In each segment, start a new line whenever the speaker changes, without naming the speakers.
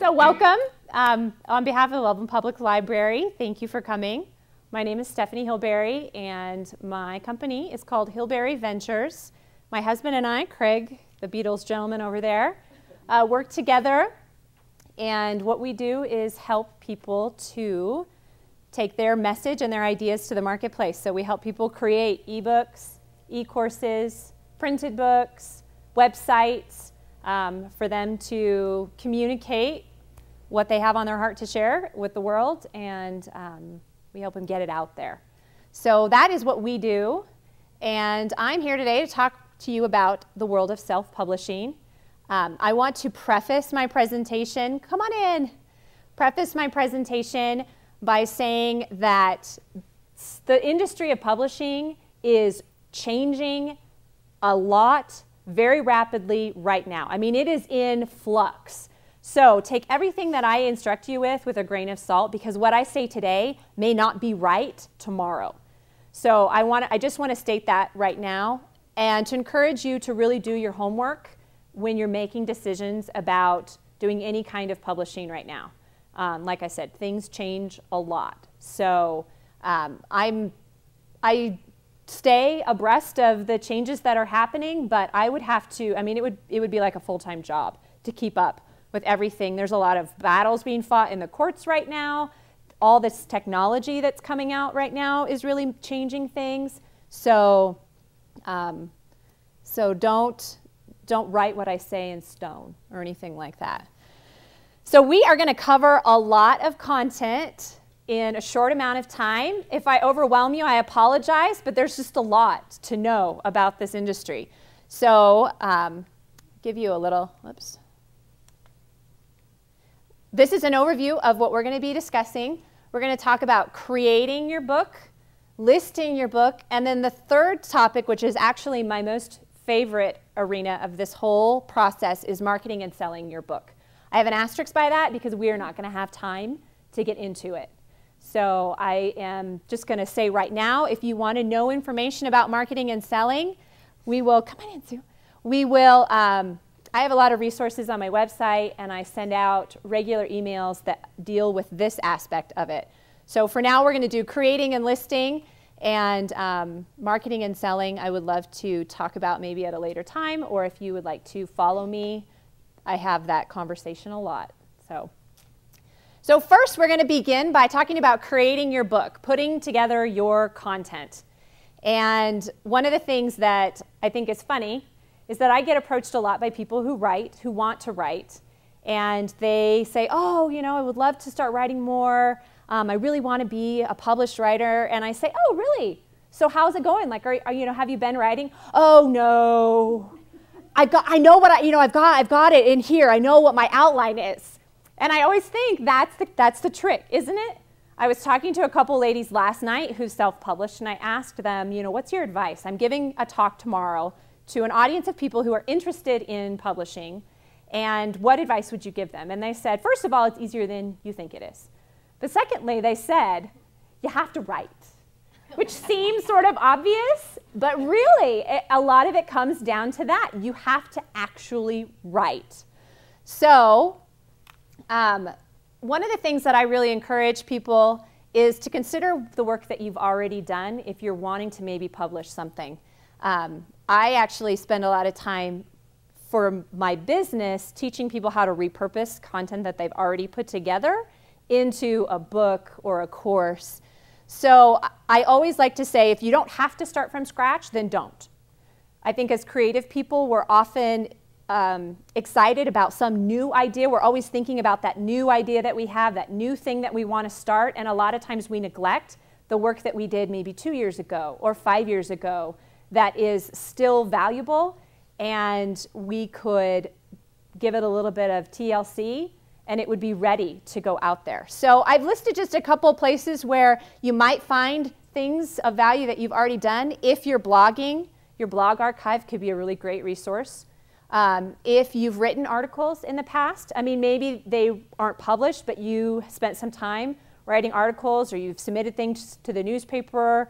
So welcome. On behalf of the Loveland Public Library, thank you for coming. My name is Stephanie Hillberry, and my company is called Hillberry Ventures. My husband and I, Craig, the Beatles gentleman over there, work together, and what we do is help people to take their message and their ideas to the marketplace. So we help people create ebooks, e-courses, printed books, websites, for them to communicate what they have on their heart to share with the world, and we help them get it out there. So that is what we do, and I'm here today to talk to you about the world of self-publishing. I want to preface my presentation, come on in, preface my presentation by saying that the industry of publishing is changing a lot very rapidly right now. I mean, it is in flux. So take everything that I instruct you with a grain of salt, because what I say today may not be right tomorrow. So I just want to state that right now, and to encourage you to really do your homework when you're making decisions about doing any kind of publishing right now. Like I said, things change a lot. So I stay abreast of the changes that are happening, but I would have to, I mean, it would be like a full-time job to keep up with everything. There's a lot of battles being fought in the courts right now. All this technology that's coming out right now is really changing things. So, don't write what I say in stone or anything like that. So we are going to cover a lot of content in a short amount of time. If I overwhelm you, I apologize, but there's just a lot to know about this industry. So give you a little, whoops. This is an overview of what we're going to be discussing. We're going to talk about creating your book, listing your book, and then the third topic, which is actually my most favorite arena of this whole process, is marketing and selling your book. I have an asterisk by that because we are not going to have time to get into it. So I am just going to say right now, if you want to know information about marketing and selling, we will, come on in, Sue. We will, I have a lot of resources on my website, and I send out regular emails that deal with this aspect of it. So for now, we're going to do creating and listing, and marketing and selling I would love to talk about maybe at a later time, or if you would like to follow me, I have that conversation a lot. So first, we're going to begin by talking about creating your book, putting together your content. And one of the things that I think is funny is that I get approached a lot by people who write, who want to write, and they say, oh, you know, I would love to start writing more. I really want to be a published writer. And I say, oh, really? So how's it going? Like, you know, have you been writing? Oh, no. I've got it in here. I know what my outline is. And I always think that's the trick, isn't it? I was talking to a couple ladies last night who self-published, and I asked them, you know, what's your advice? I'm giving a talk tomorrow to an audience of people who are interested in publishing, and what advice would you give them? And they said, first of all, it's easier than you think it is. But secondly, they said, you have to write, which seems sort of obvious, but really, a lot of it comes down to that. You have to actually write. So, one of the things that I really encourage people is to consider the work that you've already done if you're wanting to maybe publish something. I actually spend a lot of time for my business teaching people how to repurpose content that they've already put together into a book or a course. So I always like to say, if you don't have to start from scratch, then don't. I think as creative people, we're often excited about some new idea. We're always thinking about that new idea that we have, that new thing that we want to start, and a lot of times we neglect the work that we did maybe 2 years ago or 5 years ago that is still valuable, and we could give it a little bit of TLC and it would be ready to go out there. So I've listed just a couple places where you might find things of value that you've already done. If you're blogging, your blog archive could be a really great resource. If you've written articles in the past, I mean, maybe they aren't published, but you spent some time writing articles, or you've submitted things to the newspaper,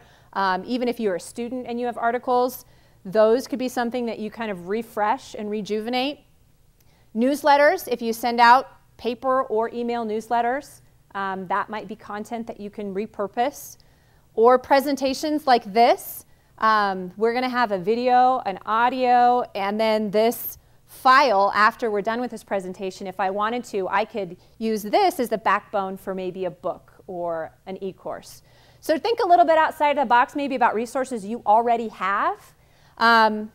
even if you're a student and you have articles, those could be something that you kind of refresh and rejuvenate. Newsletters, if you send out paper or email newsletters. That might be content that you can repurpose. Or presentations like this. We're going to have a video, an audio, and then this file after we're done with this presentation. If I wanted to, I could use this as the backbone for maybe a book or an e-course. So think a little bit outside the box, maybe about resources you already have. And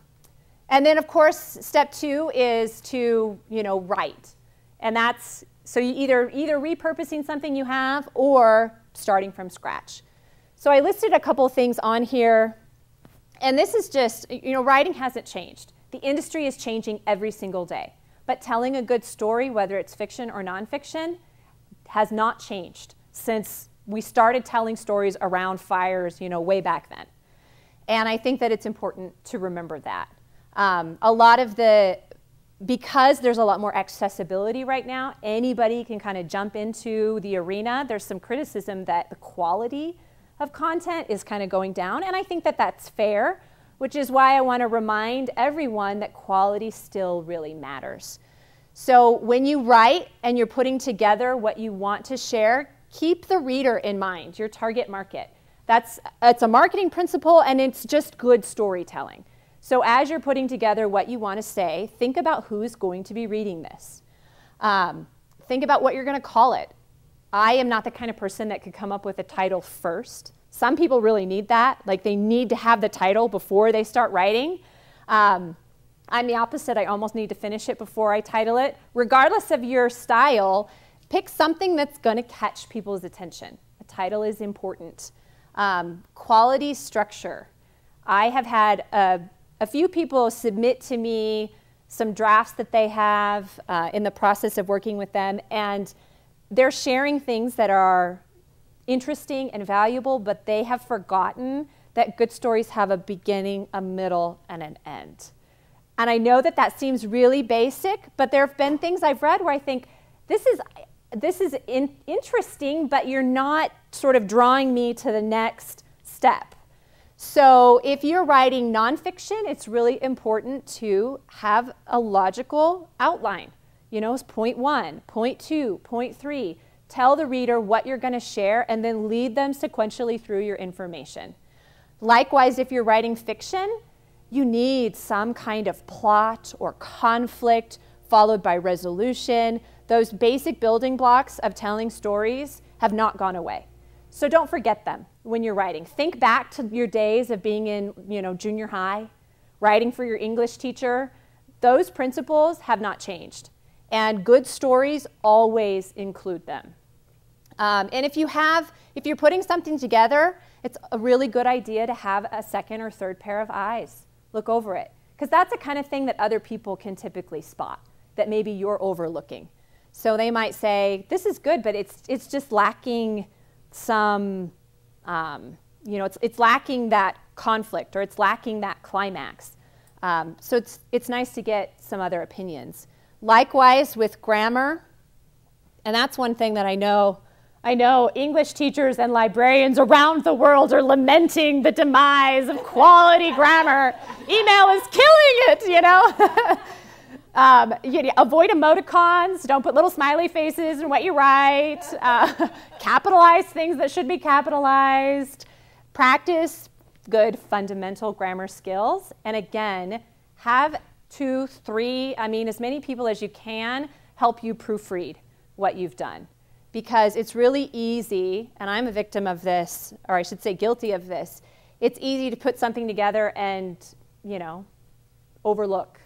then, of course, step 2 is to, write. And that's, so you either repurposing something you have or starting from scratch. So I listed a couple things on here. And this is just, writing hasn't changed. The industry is changing every single day. But telling a good story, whether it's fiction or nonfiction, has not changed since we started telling stories around fires, way back then. And I think that it's important to remember that. Because there's a lot more accessibility right now, anybody can kind of jump into the arena. There's some criticism that the quality of content is kind of going down, and I think that that's fair, which is why I want to remind everyone that quality still really matters. So when you write and you're putting together what you want to share, keep the reader in mind, your target market. It's a marketing principle, and it's just good storytelling. So as you're putting together what you want to say, think about who's going to be reading this. Think about what you're going to call it. I am not the kind of person that could come up with a title first. Some people really need that. Like, they need to have the title before they start writing. I'm the opposite. I almost need to finish it before I title it. Regardless of your style, pick something that's going to catch people's attention. A title is important. Quality structure. I have had a few people submit to me some drafts that they have in the process of working with them, and they're sharing things that are interesting and valuable, but they have forgotten that good stories have a beginning, a middle, and an end. And I know that that seems really basic, but there have been things I've read where I think, this is interesting, but you're not sort of drawing me to the next step. So if you're writing nonfiction, it's really important to have a logical outline. It's point 1, point 2, point 3. Tell the reader what you're going to share and then lead them sequentially through your information. Likewise, if you're writing fiction, you need some kind of plot or conflict followed by resolution. Those basic building blocks of telling stories have not gone away. So don't forget them when you're writing. Think back to your days of being in, junior high, writing for your English teacher. Those principles have not changed. And good stories always include them. And if you're putting something together, it's a really good idea to have a second or third pair of eyes. Look over it. Because that's the kind of thing that other people can typically spot, that maybe you're overlooking. So they might say, this is good, but it's just lacking some, it's lacking that conflict, or it's lacking that climax. So it's nice to get some other opinions. Likewise with grammar, and that's one thing that I know English teachers and librarians around the world are lamenting the demise of quality grammar. Email is killing it, Avoid emoticons. Don't put little smiley faces in what you write. Capitalize things that should be capitalized. Practice good fundamental grammar skills. And again, have 2, 3, as many people as you can help you proofread what you've done. Because it's really easy, and I'm a victim of this, or I should say guilty of this, it's easy to put something together and, overlook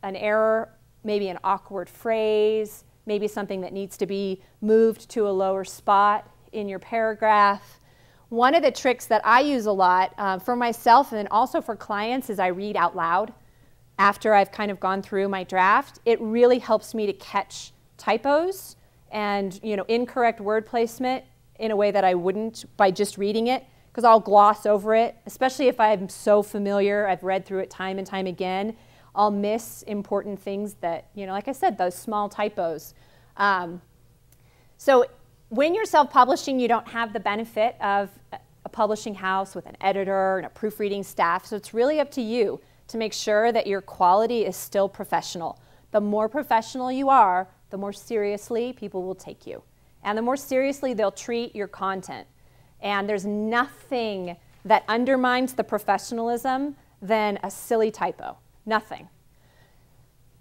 an error, maybe an awkward phrase, maybe something that needs to be moved to a lower spot in your paragraph. One of the tricks that I use a lot for myself and also for clients is I read out loud after I've kind of gone through my draft. It really helps me to catch typos and incorrect word placement in a way that I wouldn't by just reading it, because I'll gloss over it, especially if I'm so familiar, I've read through it time and time again. I'll miss important things that, like I said, those small typos. So when you're self-publishing, you don't have the benefit of a publishing house with an editor and a proofreading staff, so it's really up to you to make sure that your quality is still professional. The more professional you are, the more seriously people will take you. And the more seriously they'll treat your content. And there's nothing that undermines the professionalism than a silly typo. Nothing.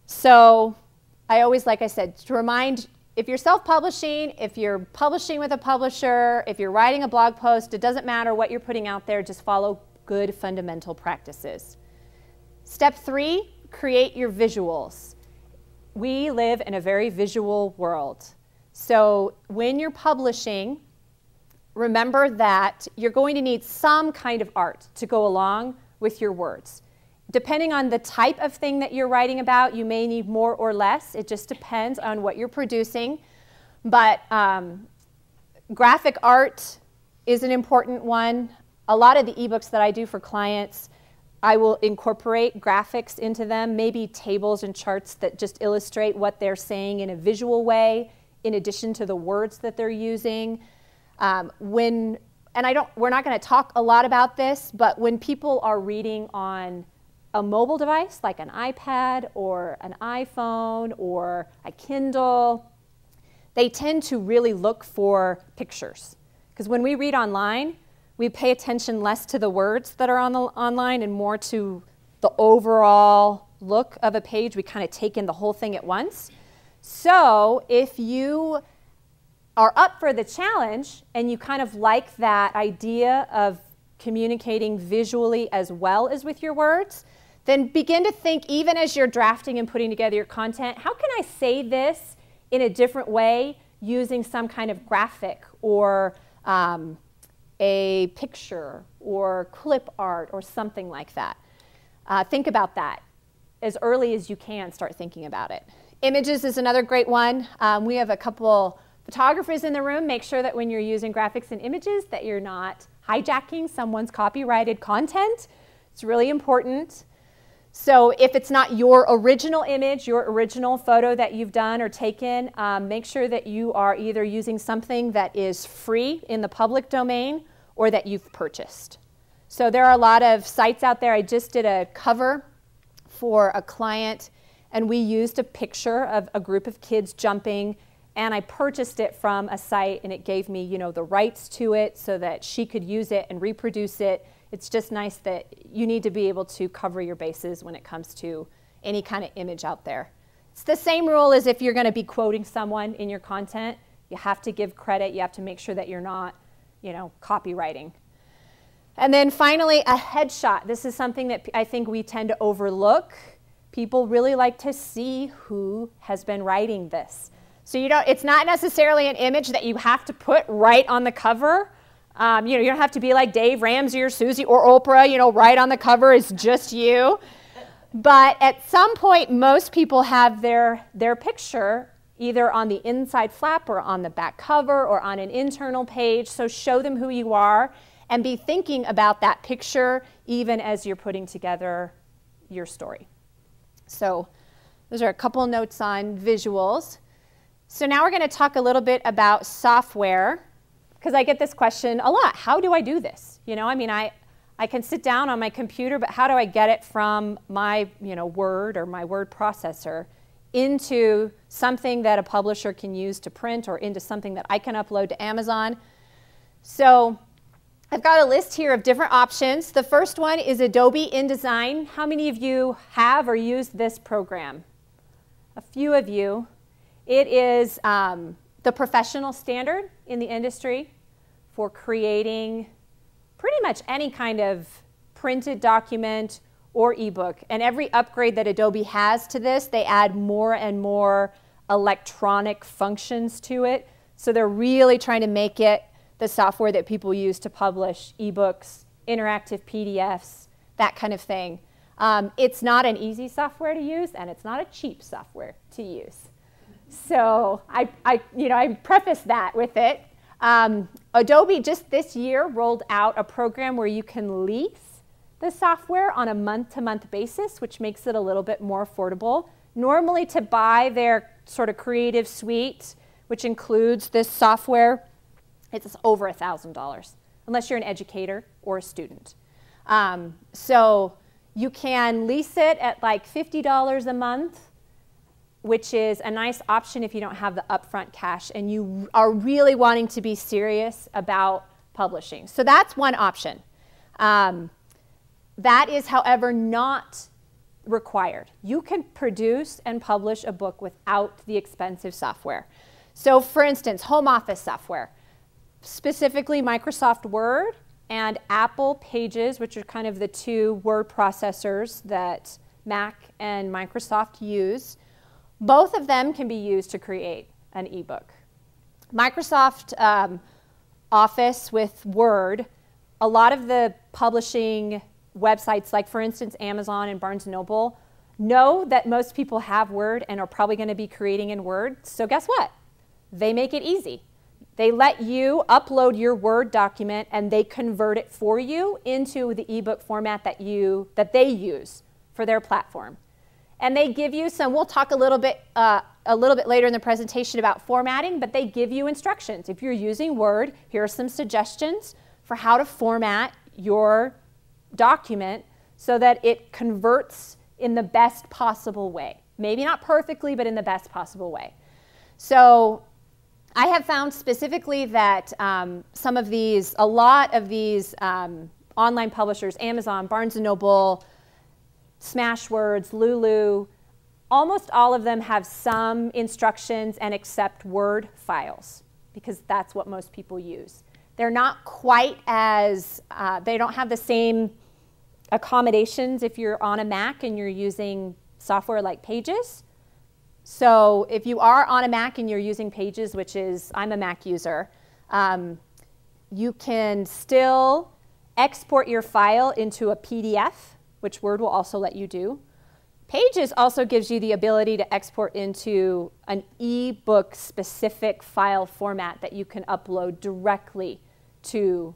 So I always, like I said, to remind, if you're self-publishing, if you're publishing with a publisher, if you're writing a blog post, it doesn't matter what you're putting out there, just follow good fundamental practices. Step 3, create your visuals. We live in a very visual world. So when you're publishing, remember that you're going to need some kind of art to go along with your words. Depending on the type of thing that you're writing about, you may need more or less. It just depends on what you're producing. But graphic art is an important one. A lot of the ebooks that I do for clients, I will incorporate graphics into them, maybe tables and charts that just illustrate what they're saying in a visual way, in addition to the words that they're using. We're not going to talk a lot about this, but when people are reading on a mobile device like an iPad or an iPhone or a Kindle, they tend to really look for pictures. Because when we read online, we pay attention less to the words that are online and more to the overall look of a page. We kind of take in the whole thing at once. So if you are up for the challenge and you kind of like that idea of communicating visually as well as with your words, then begin to think, even as you're drafting and putting together your content, how can I say this in a different way using some kind of graphic or a picture or clip art or something like that. Think about that. As early as you can, start thinking about it. Images is another great one. We have a couple photographers in the room. Make sure that when you're using graphics and images that you're not hijacking someone's copyrighted content. It's really important. So if it's not your original image, your original photo that you've done or taken, make sure that you are either using something that is free in the public domain or that you've purchased. So there are a lot of sites out there. I just did a cover for a client, and we used a picture of a group of kids jumping, and I purchased it from a site, and it gave me, the rights to it so that she could use it and reproduce it. It's just nice that you need to be able to cover your bases when it comes to any kind of image out there. It's the same rule as if you're going to be quoting someone in your content. You have to give credit. You have to make sure that you're not, copywriting. And then finally, a headshot. This is something that I think we tend to overlook. People really like to see who has been writing this. So it's not necessarily an image that you have to put right on the cover. You don't have to be like Dave Ramsey or Susie or Oprah, right on the cover is just you. But at some point, most people have their picture either on the inside flap or on the back cover or on an internal page. So show them who you are and be thinking about that picture even as you're putting together your story. So those are a couple notes on visuals. So now we're going to talk a little bit about software, because I get this question a lot. How do I do this? I can sit down on my computer, but how do I get it from my Word or my word processor into something that a publisher can use to print or into something that I can upload to Amazon? So I've got a list here of different options. The first one is Adobe InDesign. How many of you have or use this program? A few of you. It is the professional standard in the industry for creating pretty much any kind of printed document or ebook. And every upgrade that Adobe has to this, they add more and more electronic functions to it. So they're really trying to make it the software that people use to publish ebooks, interactive PDFs, that kind of thing. It's not an easy software to use, and it's not a cheap software to use. So I preface that with it. Adobe just this year rolled out a program where you can lease the software on a month-to-month basis, which makes it a little bit more affordable. Normally, to buy their sort of creative suite, which includes this software, it's over $1,000, unless you're an educator or a student. So you can lease it at like $50 a month which is a nice option if you don't have the upfront cash and you are really wanting to be serious about publishing. So that's one option. That is, however, not required. You can produce and publish a book without the expensive software. So for instance, home office software, specifically Microsoft Word and Apple Pages, which are kind of the two word processors that Mac and Microsoft use. Both of them can be used to create an ebook. Microsoft Office with Word, a lot of the publishing websites, like for instance Amazon and Barnes & Noble, know that most people have Word and are probably going to be creating in Word. So guess what? They make it easy. They let you upload your Word document and they convert it for you into the ebook format that they use for their platform. And they give you some, we'll talk a little bit later in the presentation about formatting, but they give you instructions. If you're using Word, here are some suggestions for how to format your document so that it converts in the best possible way. Maybe not perfectly, but in the best possible way. So I have found specifically that a lot of these online publishers, Amazon, Barnes & Noble, Smashwords, Lulu, almost all of them have some instructions and accept Word files because that's what most people use. They're not quite as, they don't have the same accommodations if you're on a Mac and you're using software like Pages. So if you are on a Mac and you're using Pages, which is, I'm a Mac user, you can still export your file into a PDF, which Word will also let you do. Pages also gives you the ability to export into an ebook specific file format that you can upload directly to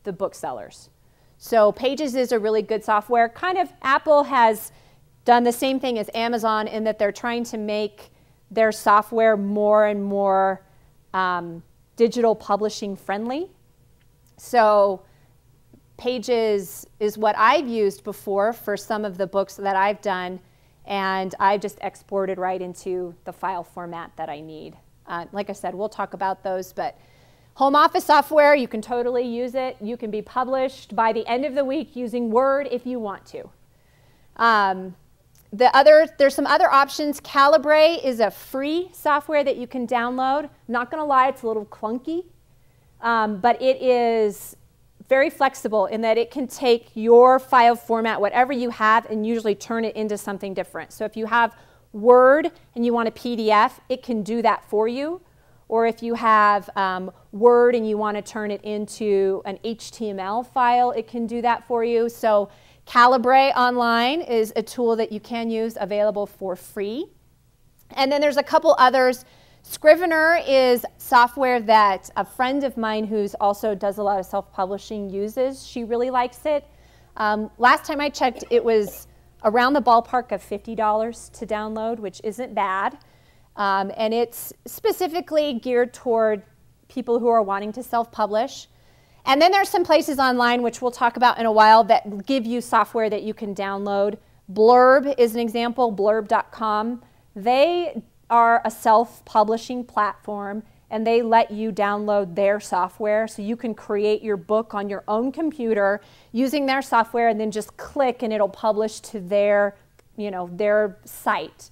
the booksellers. So Pages is a really good software. Kind of Apple has done the same thing as Amazon in that they're trying to make their software more and more digital publishing friendly. So Pages is what I've used before for some of the books that I've done, and I've just exported right into the file format that I need. Like I said, we'll talk about those, but home office software, you can totally use it. You can be published by the end of the week using Word if you want to. There's some other options. Calibre is a free software that you can download. I'm not going to lie, it's a little clunky, but it is very flexible in that it can take your file format, whatever you have, and usually turn it into something different. So if you have Word and you want a PDF, it can do that for you. Or if you have Word and you want to turn it into an HTML file, it can do that for you. So Calibre Online is a tool that you can use, available for free. And then there's a couple others. Scrivener is software that a friend of mine who's also does a lot of self-publishing uses. She really likes it. Last time I checked, it was around the ballpark of $50 to download, which isn't bad. And it's specifically geared toward people who are wanting to self-publish. And then there's some places online, which we'll talk about in a while, that give you software that you can download. Blurb is an example, blurb.com. They are a self-publishing platform, and they let you download their software so you can create your book on your own computer using their software, and then just click and it'll publish to their site.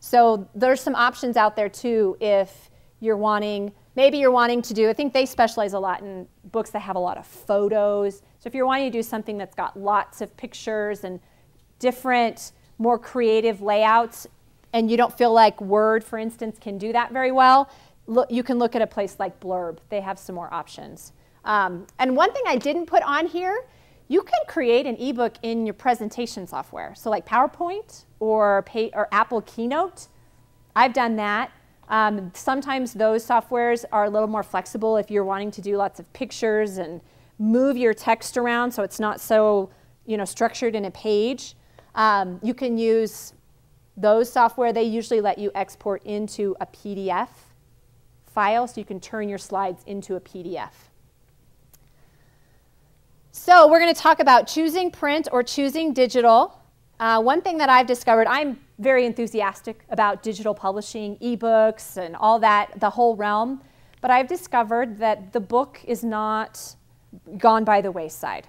So there's some options out there too if you're wanting, maybe you're wanting to do, I think they specialize a lot in books that have a lot of photos. So if you're wanting to do something that's got lots of pictures and different, more creative layouts, and you don't feel like Word, for instance, can do that very well, you can look at a place like Blurb. They have some more options. And one thing I didn't put on here, you can create an ebook in your presentation software. So like PowerPoint or Apple Keynote. I've done that. Sometimes those softwares are a little more flexible if you're wanting to do lots of pictures and move your text around so it's not so structured in a page. You can use those software. They usually let you export into a PDF file so you can turn your slides into a PDF. So we're going to talk about choosing print or choosing digital. One thing that I've discovered, I'm very enthusiastic about digital publishing, ebooks, and all that, the whole realm. But I've discovered that the book is not gone by the wayside.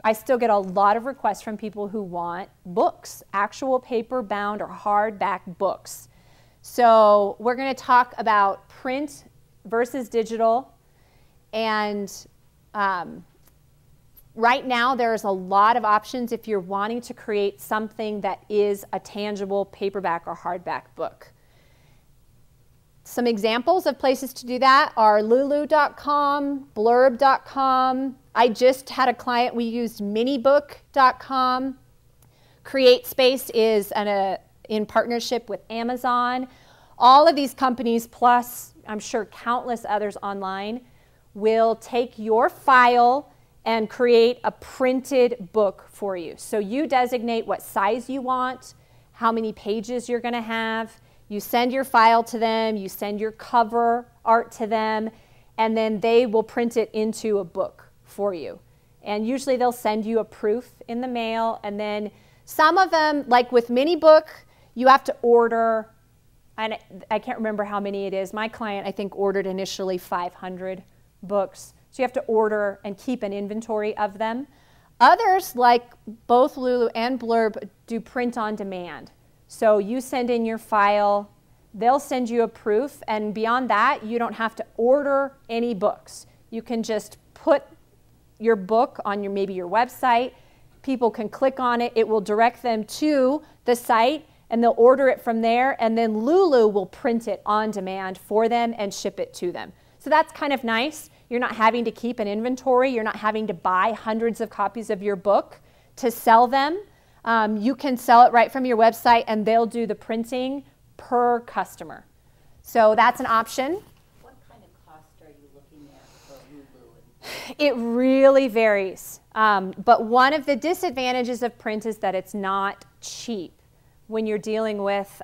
I still get a lot of requests from people who want books, actual paper-bound or hardback books. So we're going to talk about print versus digital. And right now there's a lot of options if you're wanting to create something that is a tangible paperback or hardback book. Some examples of places to do that are lulu.com, blurb.com. I just had a client, we used minibook.com. CreateSpace is in partnership with Amazon. All of these companies, plus I'm sure countless others online, will take your file and create a printed book for you. So you designate what size you want, how many pages you're going to have. You send your file to them, you send your cover art to them, and then they will print it into a book for you. And usually they'll send you a proof in the mail, and then some of them, like with Minibook, you have to order, and I can't remember how many it is. My client, I think, ordered initially 500 books. So you have to order and keep an inventory of them. Others, like both Lulu and Blurb, do print on demand. So you send in your file, they'll send you a proof, and beyond that, you don't have to order any books. You can just put your book on maybe your website. People can click on it. It will direct them to the site, and they'll order it from there, and then Lulu will print it on demand for them and ship it to them. So that's kind of nice. You're not having to keep an inventory. You're not having to buy hundreds of copies of your book to sell them. You can sell it right from your website, and they'll do the printing per customer. So that's an option.
What kind of cost are you looking at for Lulu?
It really varies. But one of the disadvantages of print is that it's not cheap when you're dealing with,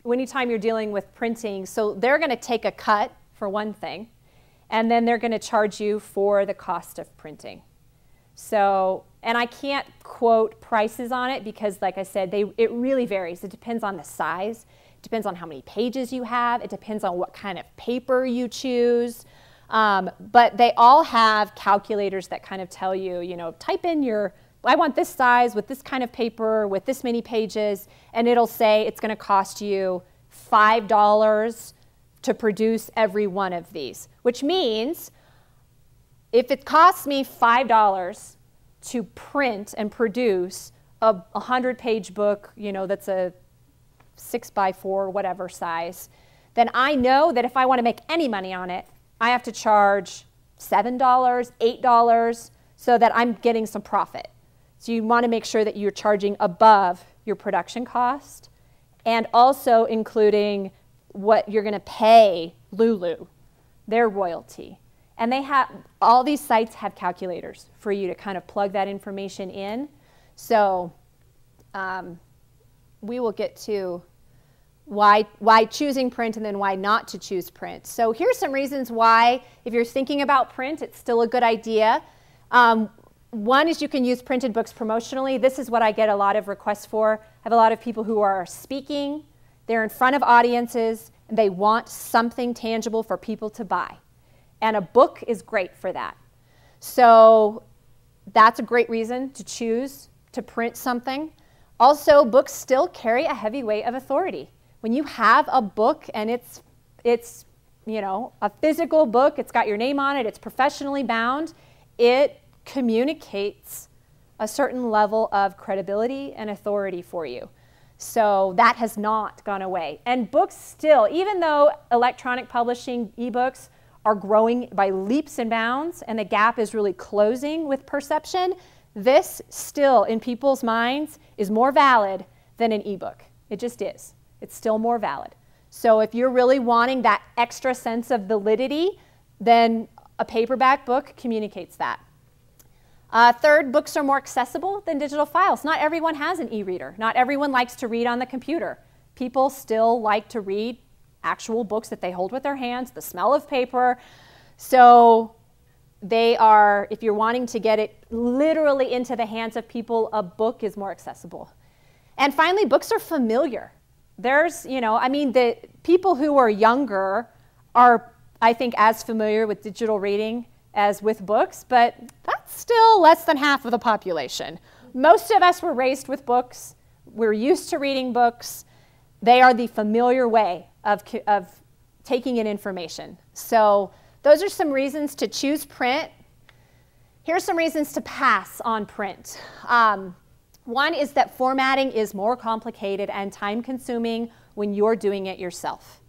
anytime you're dealing with printing. So they're going to take a cut, for one thing, and then they're going to charge you for the cost of printing. So, and I can't quote prices on it because, like I said, it really varies. It depends on the size. It depends on how many pages you have. It depends on what kind of paper you choose. But they all have calculators that kind of tell you, type in I want this size with this kind of paper with this many pages, and it'll say it's going to cost you $5 to produce every one of these, which means if it costs me $5 to print and produce a 100-page book, that's a 6x4, whatever size, then I know that if I want to make any money on it, I have to charge $7, $8, so that I'm getting some profit. So you want to make sure that you're charging above your production cost and also including what you're going to pay Lulu, their royalty. And all these sites have calculators for you to kind of plug that information in. So we will get to why choosing print and then why not to choose print. So here's some reasons why, if you're thinking about print, it's still a good idea. One is you can use printed books promotionally. This is what I get a lot of requests for. I have a lot of people who are speaking. They're in front of audiences, and they want something tangible for people to buy. And a book is great for that. So that's a great reason to choose to print something. Also, books still carry a heavy weight of authority. When you have a book and it's a physical book, it's got your name on it, it's professionally bound, it communicates a certain level of credibility and authority for you. So that has not gone away. And books still, even though electronic publishing, ebooks, are growing by leaps and bounds, and the gap is really closing with perception, this still, in people's minds, is more valid than an ebook. It just is. It's still more valid. So if you're really wanting that extra sense of validity, then a paperback book communicates that. Third, books are more accessible than digital files. Not everyone has an e-reader. Not everyone likes to read on the computer. People still like to read actual books that they hold with their hands, the smell of paper. So they are, if you're wanting to get it literally into the hands of people, a book is more accessible. And finally, books are familiar. There's, I mean, the people who are younger are, I think, as familiar with digital reading as with books, but that's still less than half of the population. Most of us were raised with books. We're used to reading books. They are the familiar way of taking in information. So those are some reasons to choose print. Here's some reasons to pass on print. One is that formatting is more complicated and time-consuming when you're doing it yourself.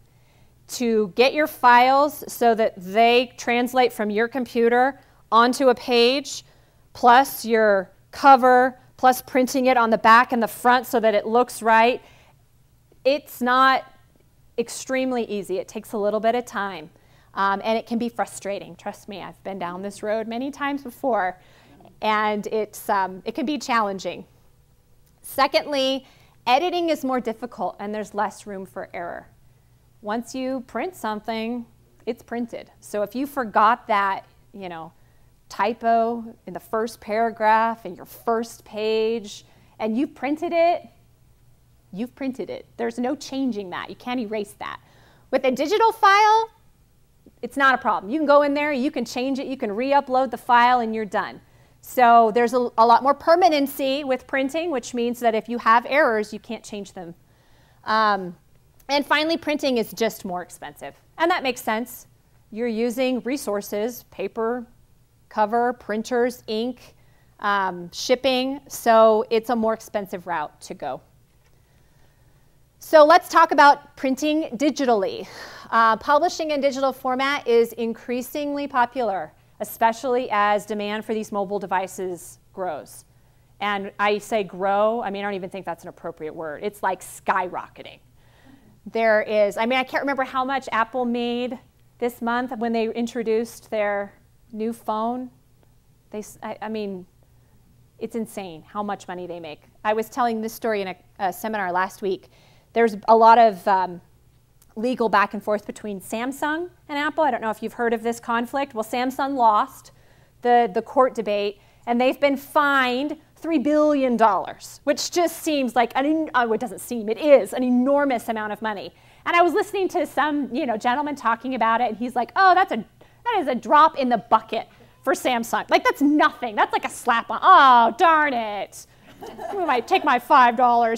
To get your files so that they translate from your computer onto a page, plus your cover, plus printing it on the back and the front so that it looks right, it's not extremely easy. It takes a little bit of time, and it can be frustrating. Trust me, I've been down this road many times before, and it can be challenging. Secondly, editing is more difficult, and there's less room for error. Once you print something, it's printed. So if you forgot that, typo in the first paragraph in your first page, and you've printed it, you've printed it. There's no changing that. You can't erase that. With a digital file, it's not a problem. You can go in there, you can change it, you can re-upload the file, and you're done. So there's a lot more permanency with printing, which means that if you have errors, you can't change them. And finally, printing is just more expensive. And that makes sense. You're using resources, paper, cover, printers, ink, shipping, so it's a more expensive route to go. So let's talk about printing digitally. Publishing in digital format is increasingly popular, especially as demand for these mobile devices grows. And I say grow, I don't even think that's an appropriate word. It's like skyrocketing. There is, I can't remember how much Apple made this month when they introduced their new phone. It's insane how much money they make. I was telling this story in a seminar last week. There's a lot of legal back and forth between Samsung and Apple. I don't know if you've heard of this conflict. Well, Samsung lost the court debate, and they've been fined $3 billion, which just seems like, it doesn't seem, it is an enormous amount of money. And I was listening to some gentleman talking about it, and he's like, oh, that is a drop in the bucket for Samsung. Like, that's nothing. That's like a slap on, oh, darn it. We might take my $5,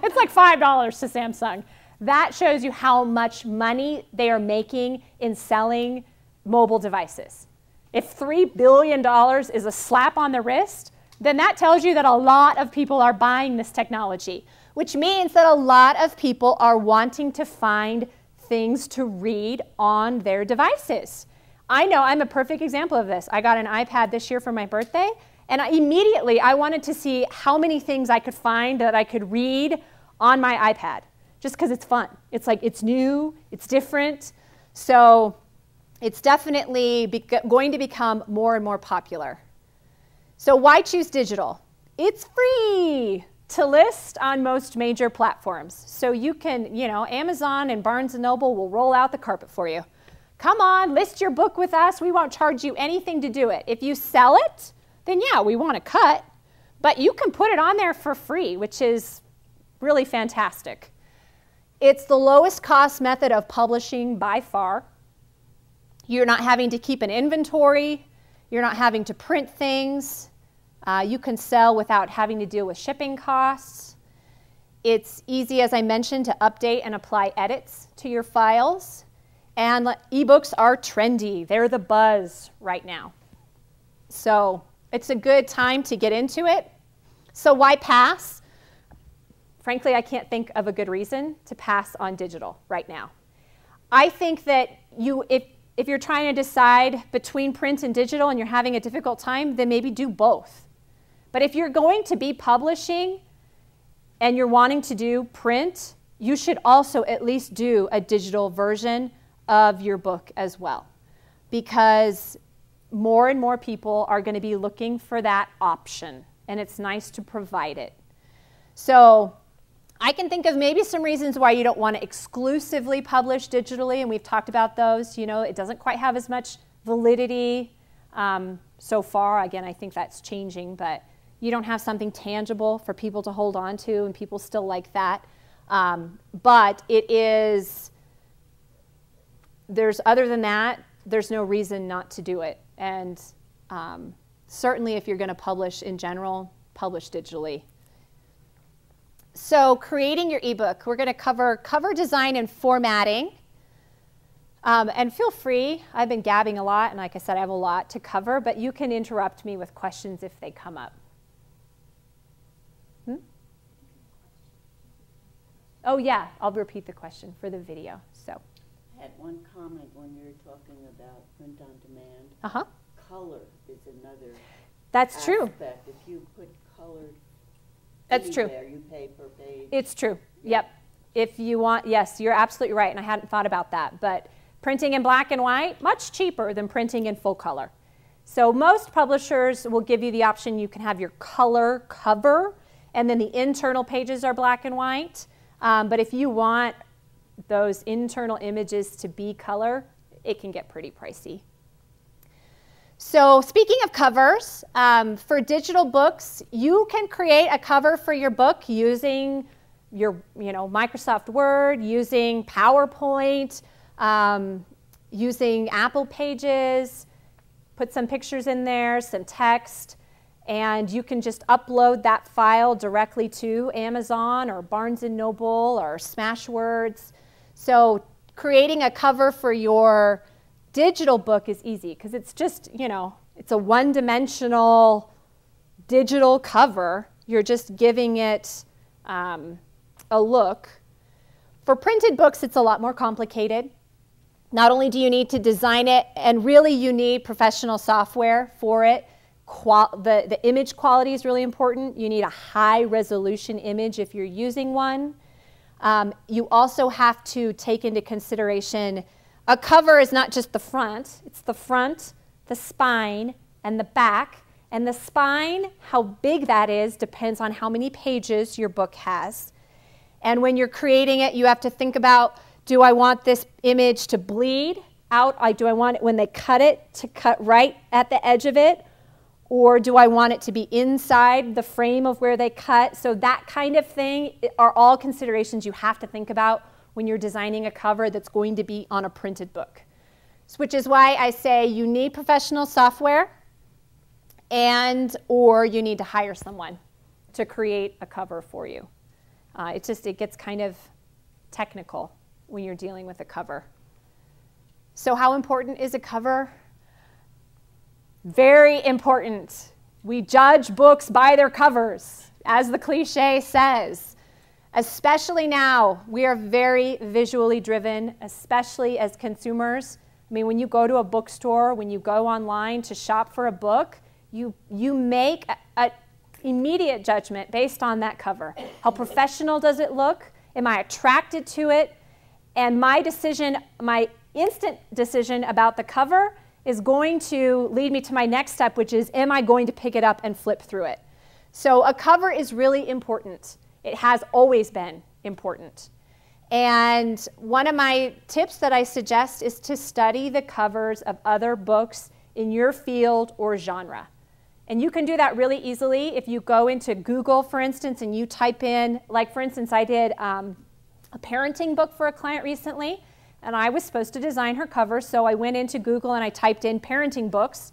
It's like $5 to Samsung. That shows you how much money they are making in selling mobile devices. If $3 billion is a slap on the wrist, then that tells you that a lot of people are buying this technology, which means that a lot of people are wanting to find things to read on their devices. I know I'm a perfect example of this. I got an iPad this year for my birthday, and immediately I wanted to see how many things I could find that I could read on my iPad, just because it's fun. It's like, it's new, it's different. So it's definitely going to become more and more popular. So why choose digital? It's free to list on most major platforms. So you can, Amazon and Barnes & Noble will roll out the carpet for you. Come on, list your book with us. We won't charge you anything to do it. If you sell it, then yeah, we want a cut. But you can put it on there for free, which is really fantastic. It's the lowest cost method of publishing by far. You're not having to keep an inventory. You're not having to print things. You can sell without having to deal with shipping costs. It's easy, as I mentioned, to update and apply edits to your files. And ebooks are trendy. They're the buzz right now. So it's a good time to get into it. So why pass? Frankly, I can't think of a good reason to pass on digital right now. I think that if you're trying to decide between print and digital and you're having a difficult time, then maybe do both. But if you're going to be publishing and you're wanting to do print, you should also at least do a digital version of your book as well, because more and more people are going to be looking for that option, and it's nice to provide it. So I can think of maybe some reasons why you don't want to exclusively publish digitally, and we've talked about those. It doesn't quite have as much validity. so far. Again, I think that's changing, but you don't have something tangible for people to hold on to, and people still like that. But it is, other than that, there's no reason not to do it. And certainly if you're going to publish in general, publish digitally. So creating your ebook, we're going to cover cover design and formatting. And feel free, I've been gabbing a lot, and like I said, I have a lot to cover, but you can interrupt me with questions if they come up. Oh yeah, I'll repeat the question for the video. So,
I had one comment when you were talking about print on demand.
uh-huh.
Color is another
That's true.
aspect. If you put colored
That's true.
there, you pay per page.
It's true. Yep. If you want, yes, you're absolutely right, and I hadn't thought about that. But printing in black and white, much cheaper than printing in full color. So most publishers will give you the option you can have your color cover, and then the internal pages are black and white. But if you want those internal images to be color, it can get pretty pricey. So speaking of covers, for digital books, you can create a cover for your book using your Microsoft Word, using PowerPoint, using Apple Pages, put some pictures in there, some text, and you can just upload that file directly to Amazon or Barnes & Noble or Smashwords. So creating a cover for your digital book is easy because it's just, it's a one-dimensional digital cover. You're just giving it a look. For printed books, it's a lot more complicated. Not only do you need to design it, and really you need professional software for it. The image quality is really important. You need a high-resolution image if you're using one. You also have to take into consideration a cover is not just the front. It's the front, the spine, and the back. And the spine, how big that is, depends on how many pages your book has. And when you're creating it, you have to think about, do I want this image to bleed out? Do I want it, when they cut it, to cut right at the edge of it? Or do I want it to be inside the frame of where they cut? So that kind of thing are all considerations you have to think about when you're designing a cover that's going to be on a printed book. Which is why I say you need professional software or you need to hire someone to create a cover for you. It gets kind of technical when you're dealing with a cover. So how important is a cover? Very important. We judge books by their covers, as the cliche says. Especially now, we are very visually driven, especially as consumers. I mean, when you go to a bookstore, when you go online to shop for a book, you make an immediate judgment based on that cover. How professional does it look? Am I attracted to it? And my instant decision about the cover is going to lead me to my next step, which is, am I going to pick it up and flip through it? So a cover is really important. It has always been important. And one of my tips that I suggest is to study the covers of other books in your field or genre. And you can do that really easily if you go into Google, for instance, and you type in, like for instance, I did a parenting book for a client recently, and I was supposed to design her cover, so I went into Google and I typed in parenting books,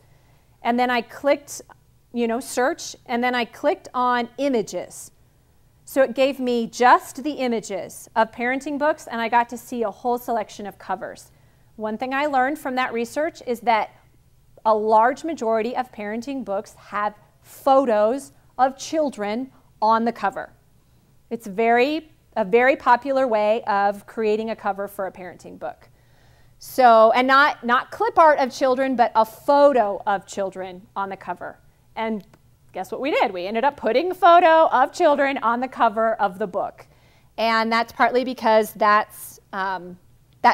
and then I clicked, search, and then I clicked on images. So it gave me just the images of parenting books, and I got to see a whole selection of covers. One thing I learned from that research is that a large majority of parenting books have photos of children on the cover. It's a very popular way of creating a cover for a parenting book. So, and not clip art of children, but a photo of children on the cover. And guess what we did? We ended up putting a photo of children on the cover of the book. And that's partly because that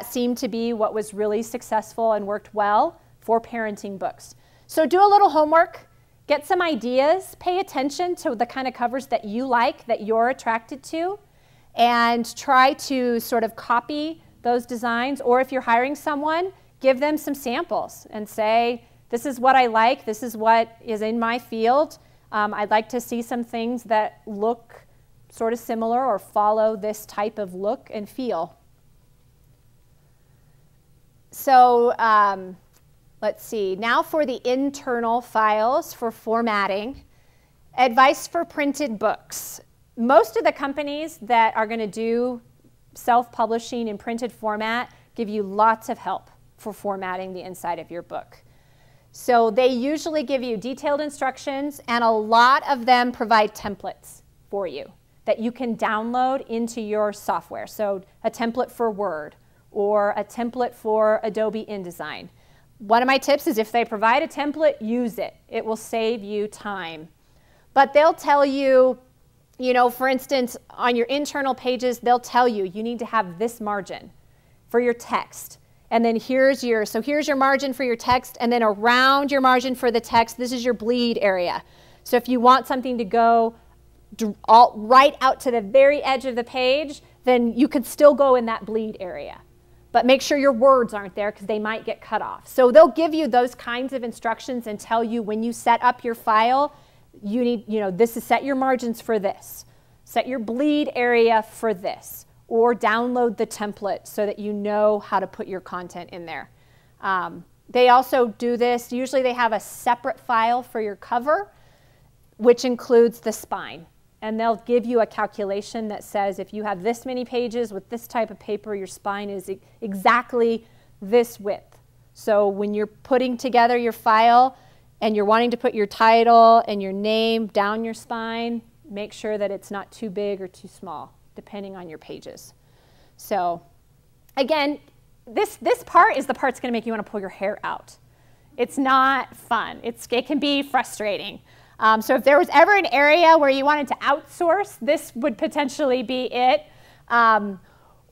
seemed to be what was really successful and worked well for parenting books. So do a little homework, get some ideas, pay attention to the kind of covers that you like, that you're attracted to, and try to sort of copy those designs. Or if you're hiring someone, give them some samples and say, this is what I like. This is what is in my field. I'd like to see some things that look sort of similar or follow this type of look and feel. So let's see. Now for the internal files for formatting. Advice for printed books. Most of the companies that are going to do self-publishing in printed format give you lots of help for formatting the inside of your book. So they usually give you detailed instructions, and a lot of them provide templates for you that you can download into your software. So a template for Word or a template for Adobe InDesign. One of my tips is if they provide a template, use it. It will save you time. But they'll tell you, you know, for instance, on your internal pages, they'll tell you you need to have this margin for your text. And then here's your margin for your text, and then around your margin for the text, this is your bleed area. So if you want something to go right out to the very edge of the page, then you could still go in that bleed area. But make sure your words aren't there because they might get cut off. So they'll give you those kinds of instructions and tell you when you set up your file, you need, you know, this is set your margins for this. Set your bleed area for this. Or download the template so that you know how to put your content in there. They also do this. Usually they have a separate file for your cover, which includes the spine. And they'll give you a calculation that says if you have this many pages with this type of paper, your spine is exactly this width. So when you're putting together your file and you're wanting to put your title and your name down your spine, make sure that it's not too big or too small, depending on your pages. So again, this part is the part that's going to make you want to pull your hair out. It's not fun. It can be frustrating. So if there was ever an area where you wanted to outsource, this would potentially be it.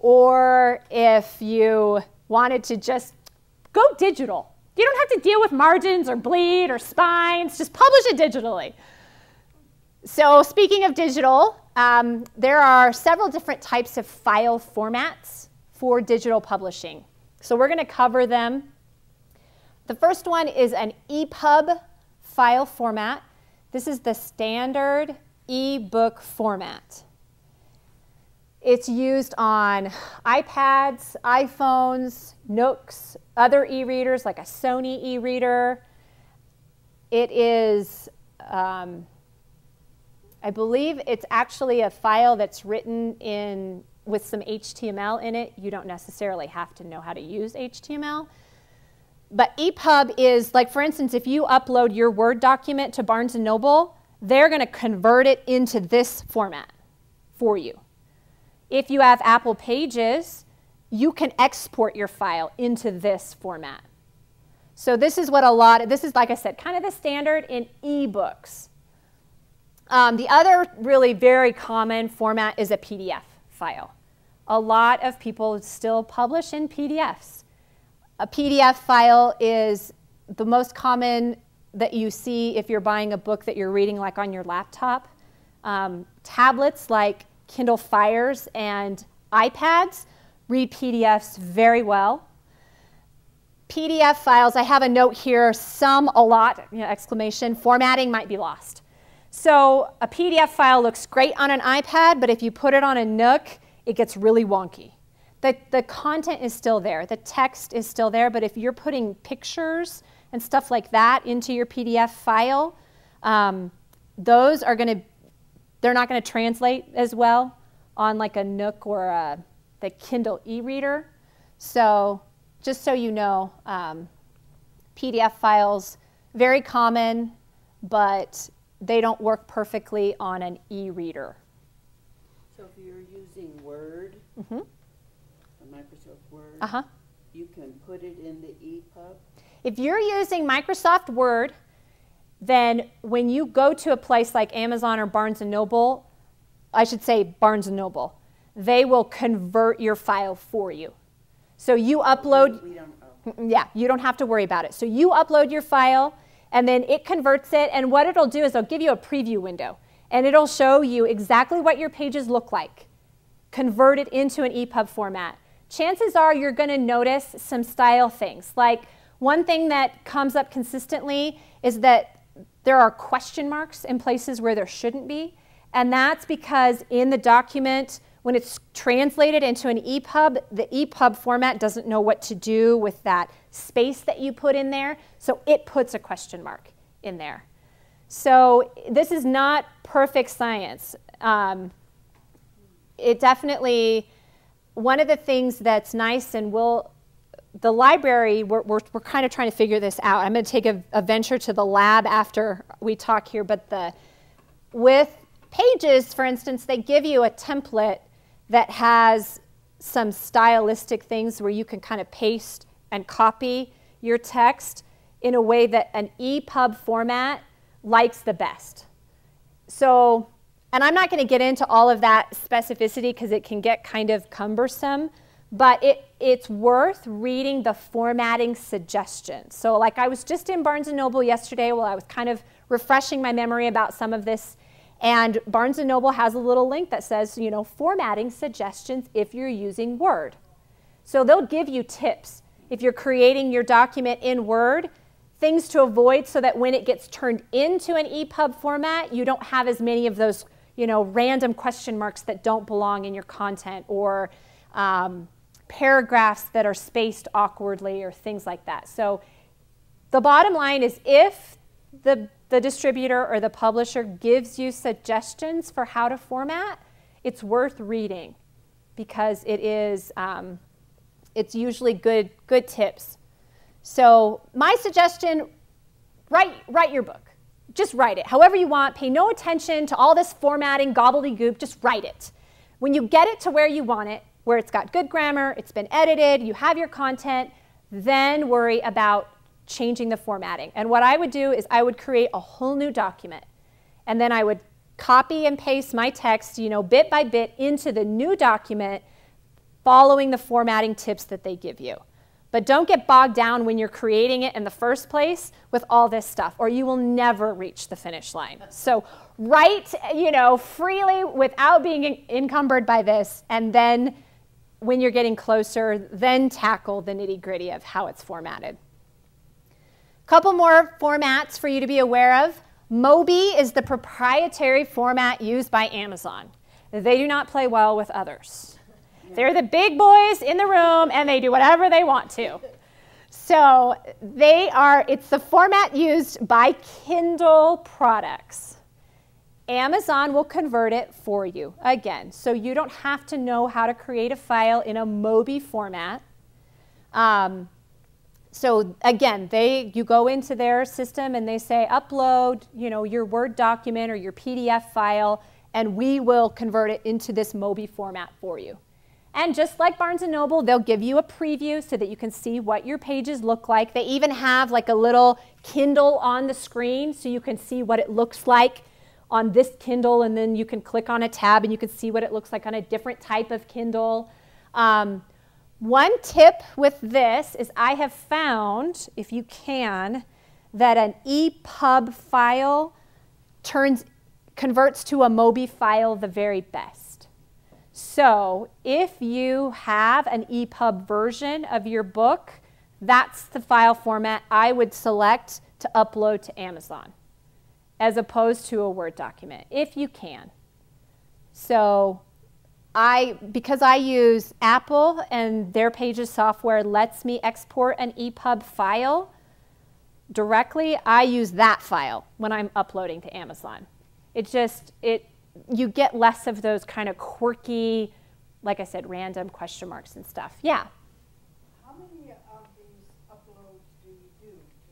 Or if you wanted to just go digital. You don't have to deal with margins or bleed or spines. Just publish it digitally. So speaking of digital, there are several different types of file formats for digital publishing. So we're going to cover them. The first one is an EPUB file format. This is the standard e-book format. It's used on iPads, iPhones, Nooks, other e-readers like a Sony e-reader. It is, I believe it's actually a file that's written in with some HTML in it. You don't necessarily have to know how to use HTML. But EPUB is, like for instance, if you upload your Word document to Barnes & Noble, they're going to convert it into this format for you. If you have Apple Pages, you can export your file into this format. So this is what this is, like I said, kind of the standard in ebooks. The other really very common format is a PDF file. A lot of people still publish in PDFs. A PDF file is the most common that you see if you're buying a book that you're reading like on your laptop. Tablets like Kindle Fires and iPads read PDFs very well. PDF files, I have a note here, some, a lot, exclamation, formatting might be lost. So a PDF file looks great on an iPad, but if you put it on a Nook, it gets really wonky. The content is still there, the text is still there, but if you're putting pictures and stuff like that into your PDF file, those are they're not going to translate as well on like a Nook or the Kindle e-reader. So just so you know, PDF files, very common, but they don't work perfectly on an e-reader.
So if you're using Word, Microsoft Word, you can put it in the EPUB?
If you're using Microsoft Word, then when you go to a place like Amazon or Barnes & Noble, I should say Barnes & Noble, they will convert your file for you. So you upload, yeah, you don't have to worry about it. So you upload your file, and then it converts it, and what it'll do is it'll give you a preview window, and it'll show you exactly what your pages look like, convert it into an EPUB format. Chances are you're going to notice some style things, like One thing that comes up consistently is that there are question marks in places where there shouldn't be. And that's because in the document, when it's translated into an EPUB, the EPUB format doesn't know what to do with that space that you put in there. So it puts a question mark in there. So this is not perfect science. It definitely, one of the things that's nice, and the library, we're kind of trying to figure this out. I'm going to take a venture to the lab after we talk here, but with Pages, for instance, they give you a template that has some stylistic things where you can kind of paste and copy your text in a way that an EPUB format likes the best. So, and I'm not going to get into all of that specificity because it can get kind of cumbersome, but it's worth reading the formatting suggestions. So like I was just in Barnes & Noble yesterday while I was kind of refreshing my memory about some of this, and Barnes & Noble has a little link that says, you know, formatting suggestions if you're using Word. So they'll give you tips. If you're creating your document in Word, things to avoid so that when it gets turned into an EPUB format, you don't have as many of those, you know, random question marks that don't belong in your content, or paragraphs that are spaced awkwardly, or things like that. So the bottom line is, if the distributor or the publisher gives you suggestions for how to format, it's worth reading because it is, it's usually good tips. So my suggestion, write your book. Just write it. However you want. Pay no attention to all this formatting gobbledygook. Just write it. When you get it to where you want it, where it's got good grammar, it's been edited, you have your content, then worry about changing the formatting. And what I would do is I would create a whole new document, and then I would copy and paste my text, you know, bit by bit into the new document, following the formatting tips that they give you. But don't get bogged down when you're creating it in the first place with all this stuff, or you will never reach the finish line. So write, you know, freely without being encumbered by this, and then when you're getting closer, then tackle the nitty-gritty of how it's formatted. Couple more formats for you to be aware of. Mobi is the proprietary format used by Amazon. They do not play well with others. They're the big boys in the room, and they do whatever they want to. So it's the format used by Kindle products. Amazon will convert it for you, again. So you don't have to know how to create a file in a Mobi format. So again, you go into their system and they say, upload, you know, your Word document or your PDF file, and we will convert it into this Mobi format for you. And just like Barnes & Noble, they'll give you a preview so that you can see what your pages look like. They even have like a little Kindle on the screen so you can see what it looks like on this Kindle, and then you can click on a tab and you can see what it looks like on a different type of Kindle. One tip with this is I have found, if you can, that an EPUB file converts to a Mobi file the very best. So if you have an EPUB version of your book, that's the file format I would select to upload to Amazon, as opposed to a Word document, if you can. So because I use Apple and their Pages software lets me export an EPUB file directly, I use that file when I'm uploading to Amazon. You get less of those kind of quirky, like I said, random question marks and stuff. Yeah?
How many of these uploads do you do?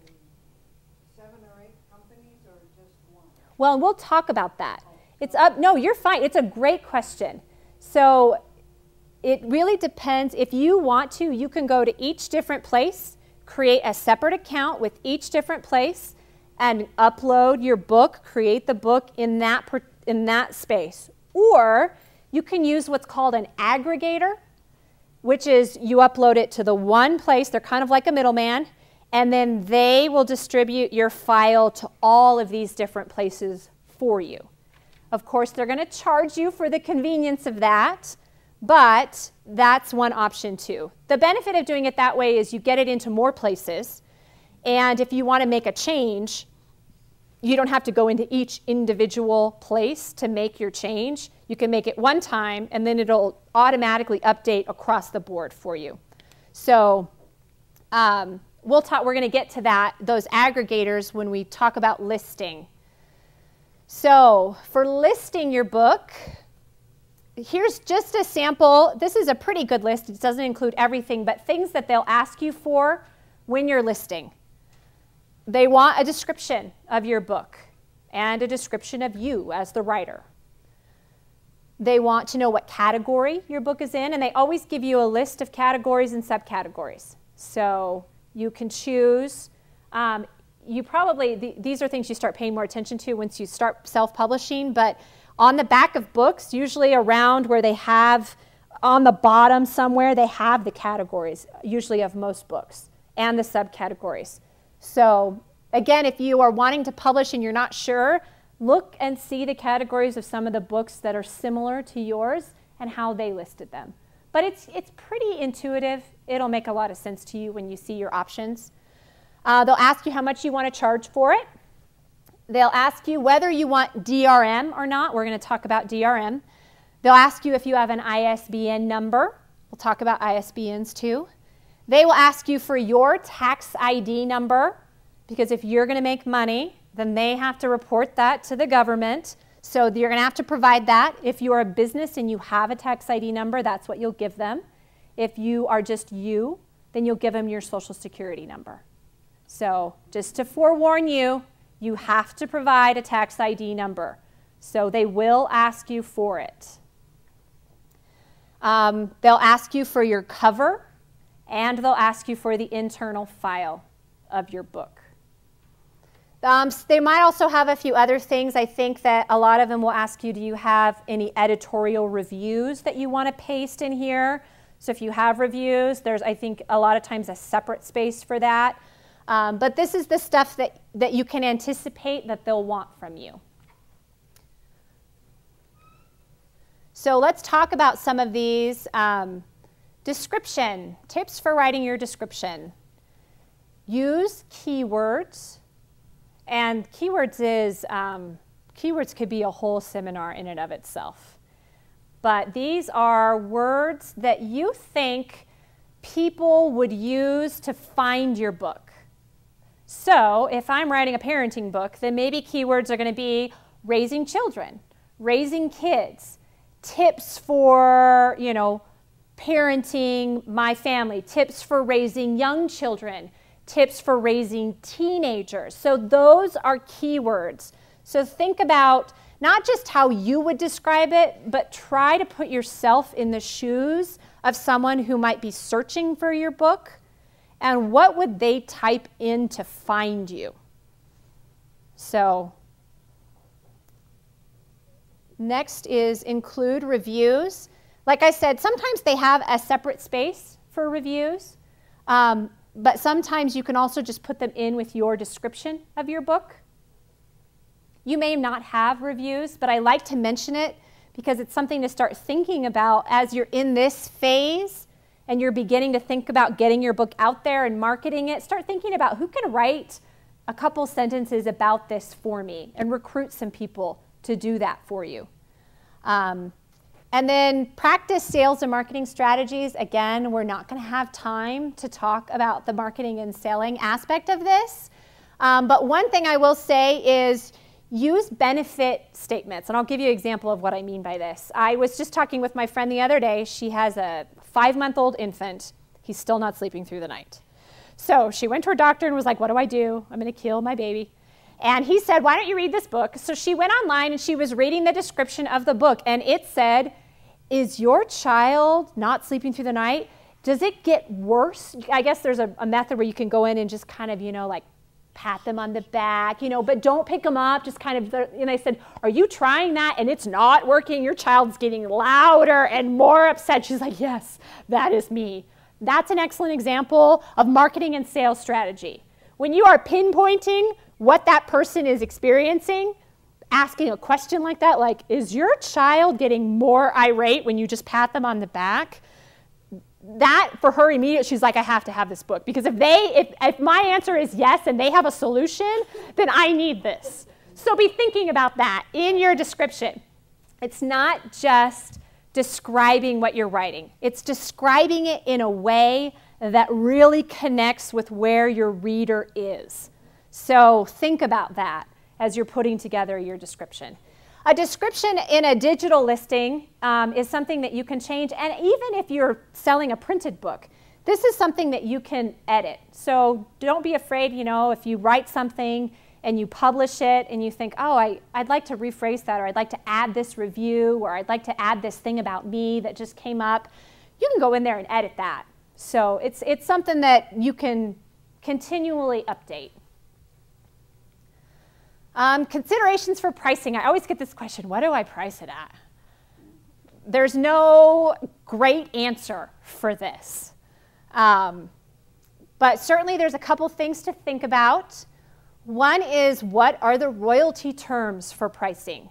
To 7 or 8 companies, or just one?
Well, we'll talk about that. No, you're fine. It's a great question. So it really depends. If you want to, you can go to each different place, create a separate account with each different place, and upload your book, create the book in that space. Or you can use what's called an aggregator, which is you upload it to the one place. They're kind of like a middleman, and then they will distribute your file to all of these different places for you. Of course, they're going to charge you for the convenience of that, but that's one option too. The benefit of doing it that way is you get it into more places. And if you want to make a change, you don't have to go into each individual place to make your change. You can make it one time, and then it'll automatically update across the board for you. So we're going to get to those aggregators when we talk about listing. So for listing your book, here's just a sample. This is a pretty good list. It doesn't include everything, but things that they'll ask you for when you're listing. They want a description of your book and a description of you as the writer. They want to know what category your book is in, and they always give you a list of categories and subcategories. So you can choose. These are things you start paying more attention to once you start self-publishing, but on the back of books, usually around where they have, on the bottom somewhere, they have the categories, usually of most books, and the subcategories. So again, if you are wanting to publish and you're not sure, look and see the categories of some of the books that are similar to yours and how they listed them. But it's pretty intuitive. It'll make a lot of sense to you when you see your options. They'll ask you how much you want to charge for it. They'll ask you whether you want DRM or not. We're going to talk about DRM. They'll ask you if you have an ISBN number. We'll talk about ISBNs too. They will ask you for your tax ID number, because if you're going to make money, then they have to report that to the government. So you're going to have to provide that. If you're a business and you have a tax ID number, that's what you'll give them. If you are just you, then you'll give them your Social Security number. So just to forewarn you, you have to provide a tax ID number. So they will ask you for it. They'll ask you for your cover, and they'll ask you for the internal file of your book. They might also have a few other things. I think that a lot of them will ask you, do you have any editorial reviews that you want to paste in here? So if you have reviews, there's, I think, a lot of times a separate space for that. But this is the stuff that you can anticipate that they'll want from you. So let's talk about some of these. Description, tips for writing your description. Use keywords. And keywords could be a whole seminar in and of itself. But these are words that you think people would use to find your book. So if I'm writing a parenting book, then maybe keywords are going to be raising children, raising kids, tips for, parenting my family, tips for raising young children, tips for raising teenagers. So those are keywords. So think about not just how you would describe it, but try to put yourself in the shoes of someone who might be searching for your book, and what would they type in to find you? So next is include reviews. Like I said, sometimes they have a separate space for reviews, but sometimes you can also just put them in with your description of your book. You may not have reviews, but I like to mention it because it's something to start thinking about as you're in this phase and you're beginning to think about getting your book out there and marketing it. Start thinking about who can write a couple sentences about this for me and recruit some people to do that for you. And then practice sales and marketing strategies. Again, we're not going to have time to talk about the marketing and selling aspect of this. But one thing I will say is use benefit statements. And I'll give you an example of what I mean by this. I was just talking with my friend the other day. She has a 5-month-old infant. He's still not sleeping through the night. So she went to her doctor and was like, what do I do? I'm going to kill my baby. And he said, why don't you read this book? So she went online and she was reading the description of the book, and it said, is your child not sleeping through the night? Does it get worse? I guess there's a method where you can go in and just kind of, like pat them on the back, but don't pick them up, just kind of, and I said, are you trying that and it's not working? Your child's getting louder and more upset. She's like, yes, that is me. That's an excellent example of marketing and sales strategy. When you are pinpointing what that person is experiencing, asking a question like that, like, is your child getting more irate when you just pat them on the back? that for her immediate, she's like, I have to have this book, because if my answer is yes and they have a solution, then I need this. So be thinking about that in your description. It's not just describing what you're writing. It's describing it in a way that really connects with where your reader is. So think about that as you're putting together your description. A description in a digital listing is something that you can change, and even if you're selling a printed book, this is something that you can edit. So don't be afraid, if you write something and you publish it and you think, oh, I'd like to rephrase that, or I'd like to add this review, or I'd like to add this thing about me that just came up, you can go in there and edit that. So it's something that you can continually update. Considerations for pricing. I always get this question, what do I price it at? There's no great answer for this. But certainly there's a couple things to think about. One is, what are the royalty terms for pricing?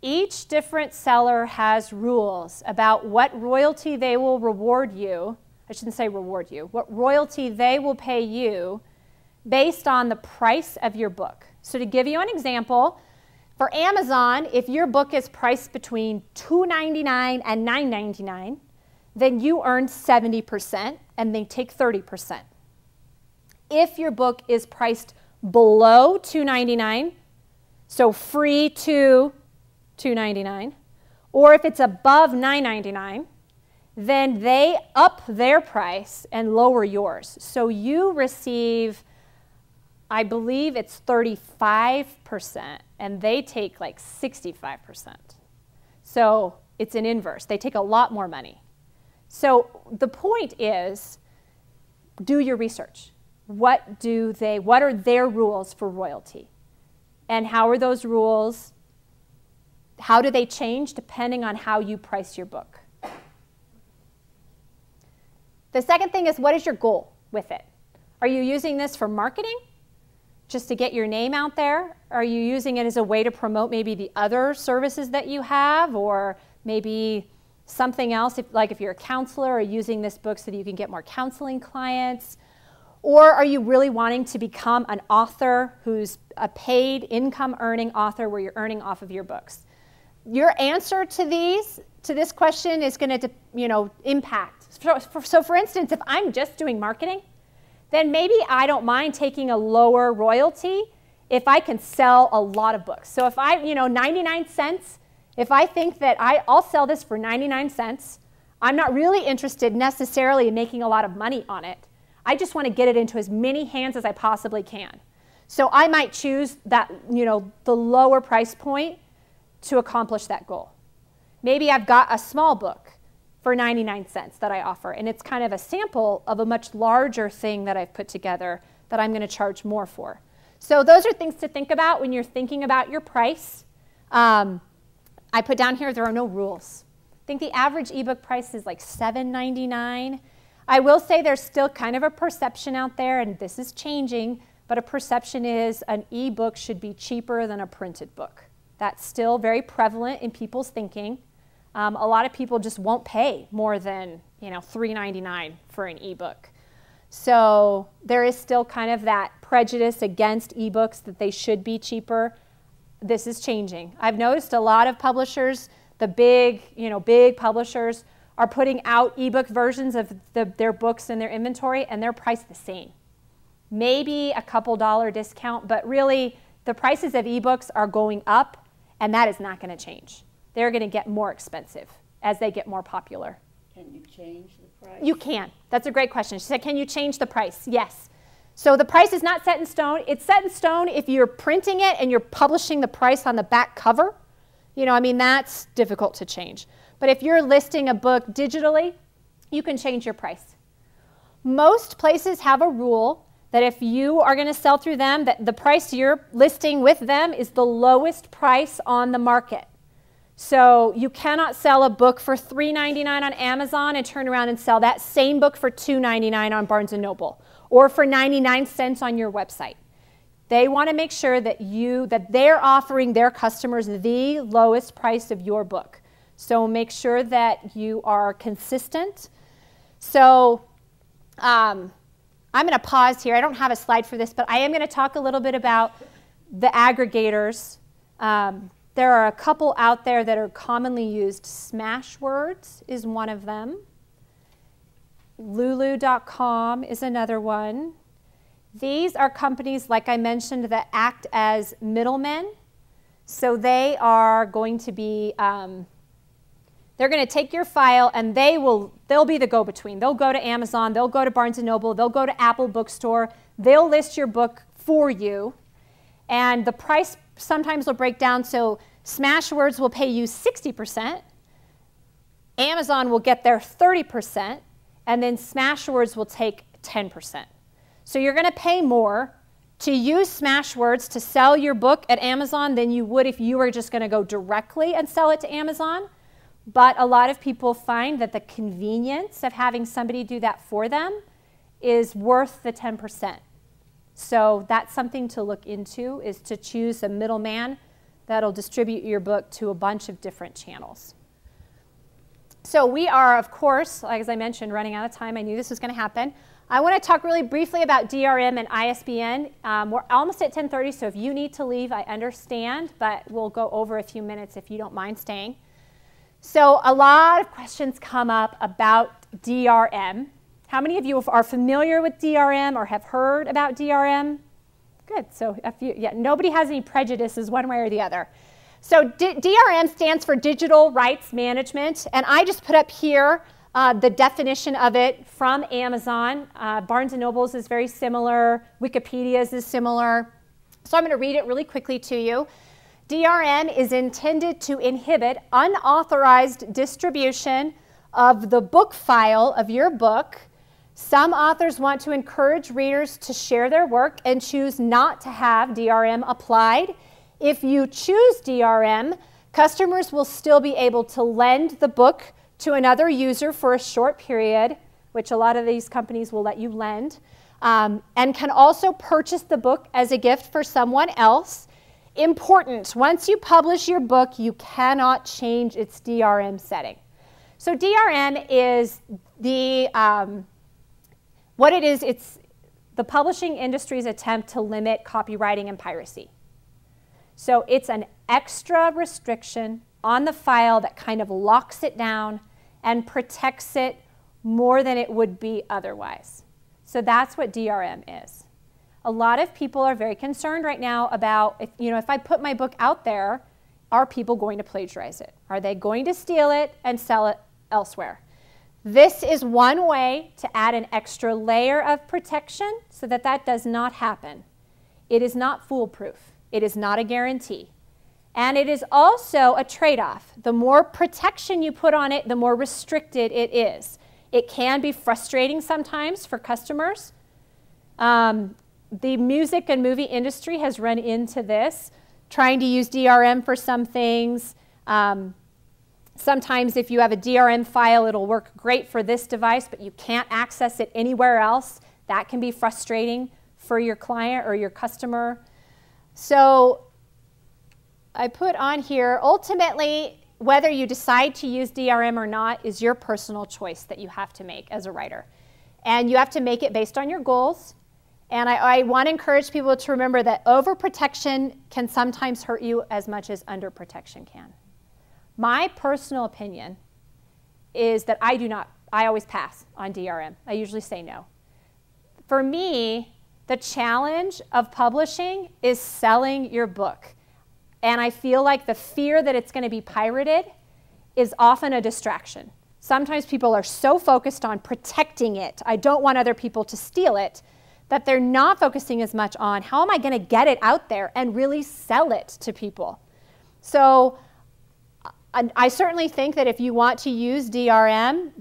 Each different seller has rules about what royalty they will reward you. I shouldn't say reward you. What royalty they will pay you based on the price of your book. So to give you an example, for Amazon, if your book is priced between $2.99 and $9.99, then you earn 70% and they take 30%. If your book is priced below $2.99, so free to $2.99, or if it's above $9.99, then they up their price and lower yours. So you receive, I believe it's 35%, and they take like 65%. So it's an inverse. They take a lot more money. So the point is, do your research. What are their rules for royalty? And how are those rules, how do they change depending on how you price your book? The second thing is, what is your goal with it? Are you using this for marketing, just to get your name out there? Are you using it as a way to promote maybe the other services that you have, or maybe something else, if you're a counselor, or using this book so that you can get more counseling clients? Or are you really wanting to become an author who's a paid income earning author where you're earning off of your books? Your answer to this question is going to impact. So for instance, if I'm just doing marketing, then maybe I don't mind taking a lower royalty if I can sell a lot of books. So if 99 cents, if I think that I'll sell this for 99 cents, I'm not really interested necessarily in making a lot of money on it. I just want to get it into as many hands as I possibly can. So I might choose that, the lower price point to accomplish that goal. Maybe I've got a small book for 99 cents that I offer, and it's kind of a sample of a much larger thing that I've put together that I'm going to charge more for. So those are things to think about when you're thinking about your price. I put down here, there are no rules. I think the average ebook price is like $7.99. I will say there's still kind of a perception out there, and this is changing, but a perception is an ebook should be cheaper than a printed book. That's still very prevalent in people's thinking. A lot of people just won't pay more than $3.99 for an ebook. So there is still kind of that prejudice against ebooks that they should be cheaper. This is changing. I've noticed a lot of publishers, the big publishers, are putting out ebook versions of their books in their inventory, and they're priced the same. Maybe a couple dollar discount, but really the prices of ebooks are going up, and that is not going to change. They're going to get more expensive as they get more popular.
Can you change the price?
You can. That's a great question. She said, can you change the price? Yes. So the price is not set in stone. It's set in stone if you're printing it and you're publishing the price on the back cover. That's difficult to change. But if you're listing a book digitally, you can change your price. Most places have a rule that if you are going to sell through them, that the price you're listing with them is the lowest price on the market. So you cannot sell a book for $3.99 on Amazon and turn around and sell that same book for $2.99 on Barnes & Noble or for 99 cents on your website. They want to make sure that they're offering their customers the lowest price of your book. So make sure that you are consistent. So I'm going to pause here. I don't have a slide for this, but I am going to talk a little bit about the aggregators. There are a couple out there that are commonly used. Smashwords is one of them. Lulu.com is another one. These are companies, like I mentioned, that act as middlemen. So they are going to be, they're going to take your file and they'll be the go-between. They'll go to Amazon, they'll go to Barnes & Noble, they'll go to Apple Bookstore, they'll list your book for you. And the price sometimes will break down, so Smashwords will pay you 60%, Amazon will get their 30%, and then Smashwords will take 10%. So you're going to pay more to use Smashwords to sell your book at Amazon than you would if you were just going to go directly and sell it to Amazon. But a lot of people find that the convenience of having somebody do that for them is worth the 10%. So that's something to look into, is to choose a middleman that'll distribute your book to a bunch of different channels. So we are, of course, like as I mentioned, running out of time. I knew this was going to happen. I want to talk really briefly about DRM and ISBN. We're almost at 10:30, so if you need to leave, I understand, but we'll go over a few minutes if you don't mind staying. So a lot of questions come up about DRM. How many of you are familiar with DRM or have heard about DRM? Good. So nobody has any prejudices one way or the other. So DRM stands for Digital Rights Management, and I just put up here the definition of it from Amazon. Barnes & Noble's is very similar. Wikipedia's is similar. So I'm going to read it really quickly to you. DRM is intended to inhibit unauthorized distribution of the book file of your book. Some authors want to encourage readers to share their work and choose not to have DRM applied. If you choose DRM, customers will still be able to lend the book to another user for a short period, which a lot of these companies will let you lend, and can also purchase the book as a gift for someone else. Important, once you publish your book, you cannot change its DRM setting. So DRM is what it is, it's the publishing industry's attempt to limit copywriting and piracy. So it's an extra restriction on the file that kind of locks it down and protects it more than it would be otherwise. So that's what DRM is. A lot of people are very concerned right now about, if I put my book out there, are people going to plagiarize it? Are they going to steal it and sell it elsewhere? This is one way to add an extra layer of protection so that that does not happen. It is not foolproof. It is not a guarantee. And it is also a trade-off. The more protection you put on it, the more restricted it is. It can be frustrating sometimes for customers. The music and movie industry has run into this, trying to use DRM for some things. Sometimes if you have a DRM file, it'll work great for this device, but you can't access it anywhere else. That can be frustrating for your client or your customer. So I put on here, ultimately, whether you decide to use DRM or not is your personal choice that you have to make as a writer. And you have to make it based on your goals. And I want to encourage people to remember that overprotection can sometimes hurt you as much as underprotection can. My personal opinion is that I always pass on DRM. I usually say no. For me, the challenge of publishing is selling your book. And I feel like the fear that it's going to be pirated is often a distraction. Sometimes people are so focused on protecting it, I don't want other people to steal it, that they're not focusing as much on how am I going to get it out there and really sell it to people. So I certainly think that if you want to use DRM,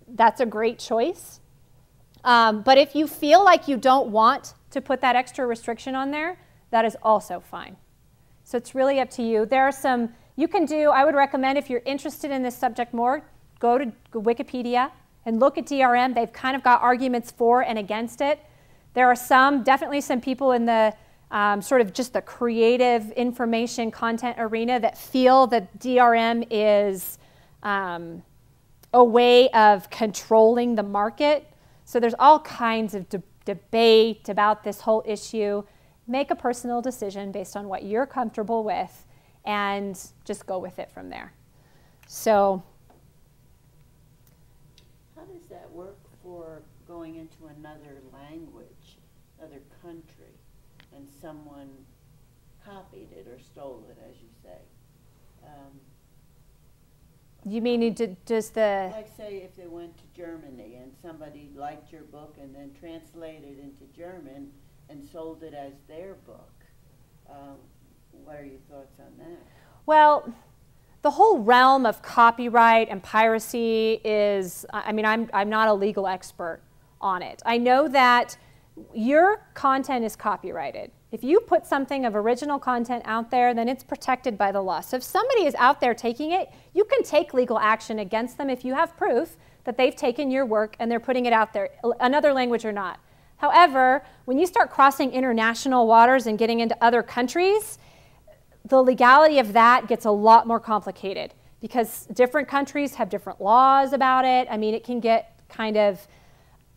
that's a great choice. But if you feel like you don't want to put that extra restriction on there, that is also fine. So it's really up to you. There are some you can do. I would recommend if you're interested in this subject more, go to Wikipedia and look at DRM. They've kind of got arguments for and against it. There are definitely some people in the sort of just the creative information content arena that feel that DRM is a way of controlling the market. So there's all kinds of debate about this whole issue. Make a personal decision based on what you're comfortable with and just go with it from there. So
how does that work for going into another language, other country, and someone copied it or stole it, as you say?
You mean does the...
Like say if they went to Germany and somebody liked your book and then translated into German and sold it as their book. What are your thoughts on that?
Well, the whole realm of copyright and piracy is, I mean, I'm not a legal expert on it. I know that your content is copyrighted. If you put something of original content out there, then it's protected by the law. So if somebody is out there taking it, you can take legal action against them if you have proof that they've taken your work and they're putting it out there, another language or not. However, when you start crossing international waters and getting into other countries, the legality of that gets a lot more complicated because different countries have different laws about it. I mean, it can get kind of,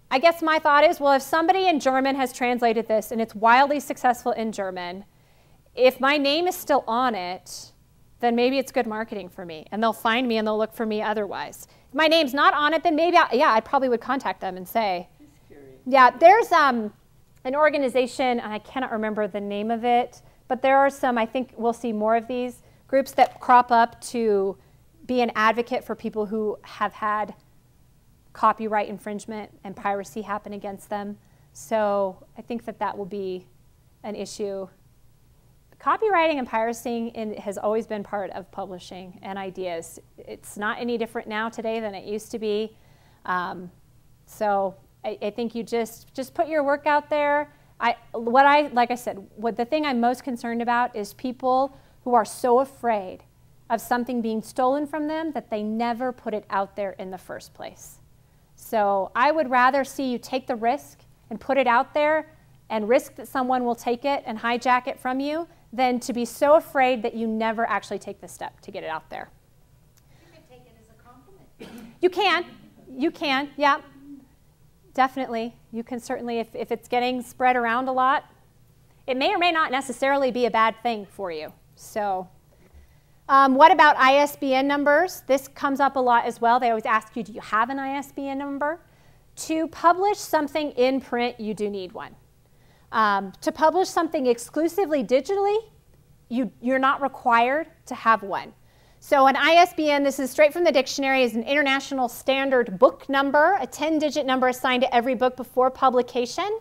I guess my thought is, well, if somebody in German has translated this and it's wildly successful in German, if my name is still on it, then maybe it's good marketing for me and they'll find me and they'll look for me otherwise. If my name's not on it, then maybe, I probably would contact them and say, yeah, there's an organization, and I cannot remember the name of it, but there are some, I think we'll see more of these groups that crop up to be an advocate for people who have had copyright infringement and piracy happen against them. So I think that that will be an issue. Copywriting and piracy has always been part of publishing and ideas. It's not any different now today than it used to be. So I think you just put your work out there. Like I said, the thing I'm most concerned about is people who are so afraid of something being stolen from them that they never put it out there in the first place. So I would rather see you take the risk and put it out there and risk that someone will take it and hijack it from you than to be so afraid that you never actually take the step to get it out there.
You can take it as a compliment.
You can, yeah. Definitely. You can certainly, if it's getting spread around a lot, it may or may not necessarily be a bad thing for you. So what about ISBN numbers? This comes up a lot as well. They always ask you, do you have an ISBN number? To publish something in print, you do need one. To publish something exclusively digitally, you're not required to have one. So an ISBN, this is straight from the dictionary, is an international standard book number, a 10-digit number assigned to every book before publication,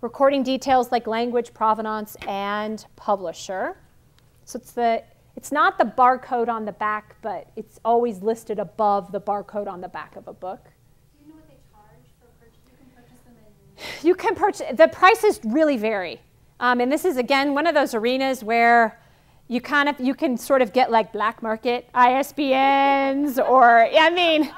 recording details like language, provenance, and publisher. So it's not the barcode on the back, but it's always listed above the barcode on the back of a book.
Do you know what they charge for purchase? You can purchase them in...
You can purchase, the prices really vary. And this is, again, one of those arenas where you can sort of get like black market ISBNs, or, I mean,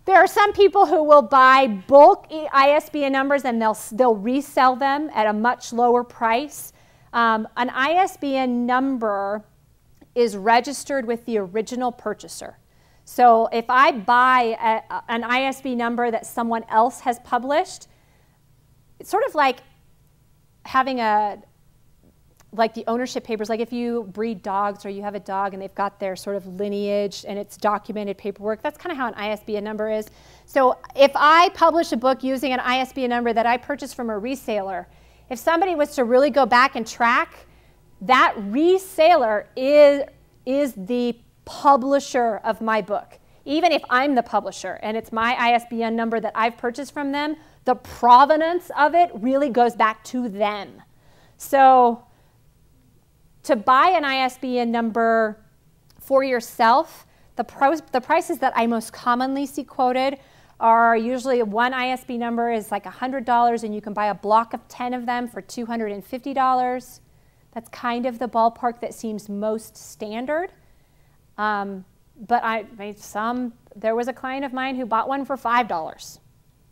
there are some people who will buy bulk ISBN numbers and they'll resell them at a much lower price. An ISBN number is registered with the original purchaser. So if I buy an ISBN number that someone else has published, it's sort of like having like the ownership papers, like if you breed dogs or you have a dog and they've got their sort of lineage and it's documented paperwork, that's kind of how an ISBN number is. So if I publish a book using an ISBN number that I purchased from a reseller, if somebody was to really go back and track, that reseller is the publisher of my book. Even if I'm the publisher and it's my ISBN number that I've purchased from them, the provenance of it really goes back to them. So to buy an ISBN number for yourself, the prices that I most commonly see quoted are usually one ISBN number is like $100, and you can buy a block of 10 of them for $250. That's kind of the ballpark that seems most standard. But there was a client of mine who bought one for $5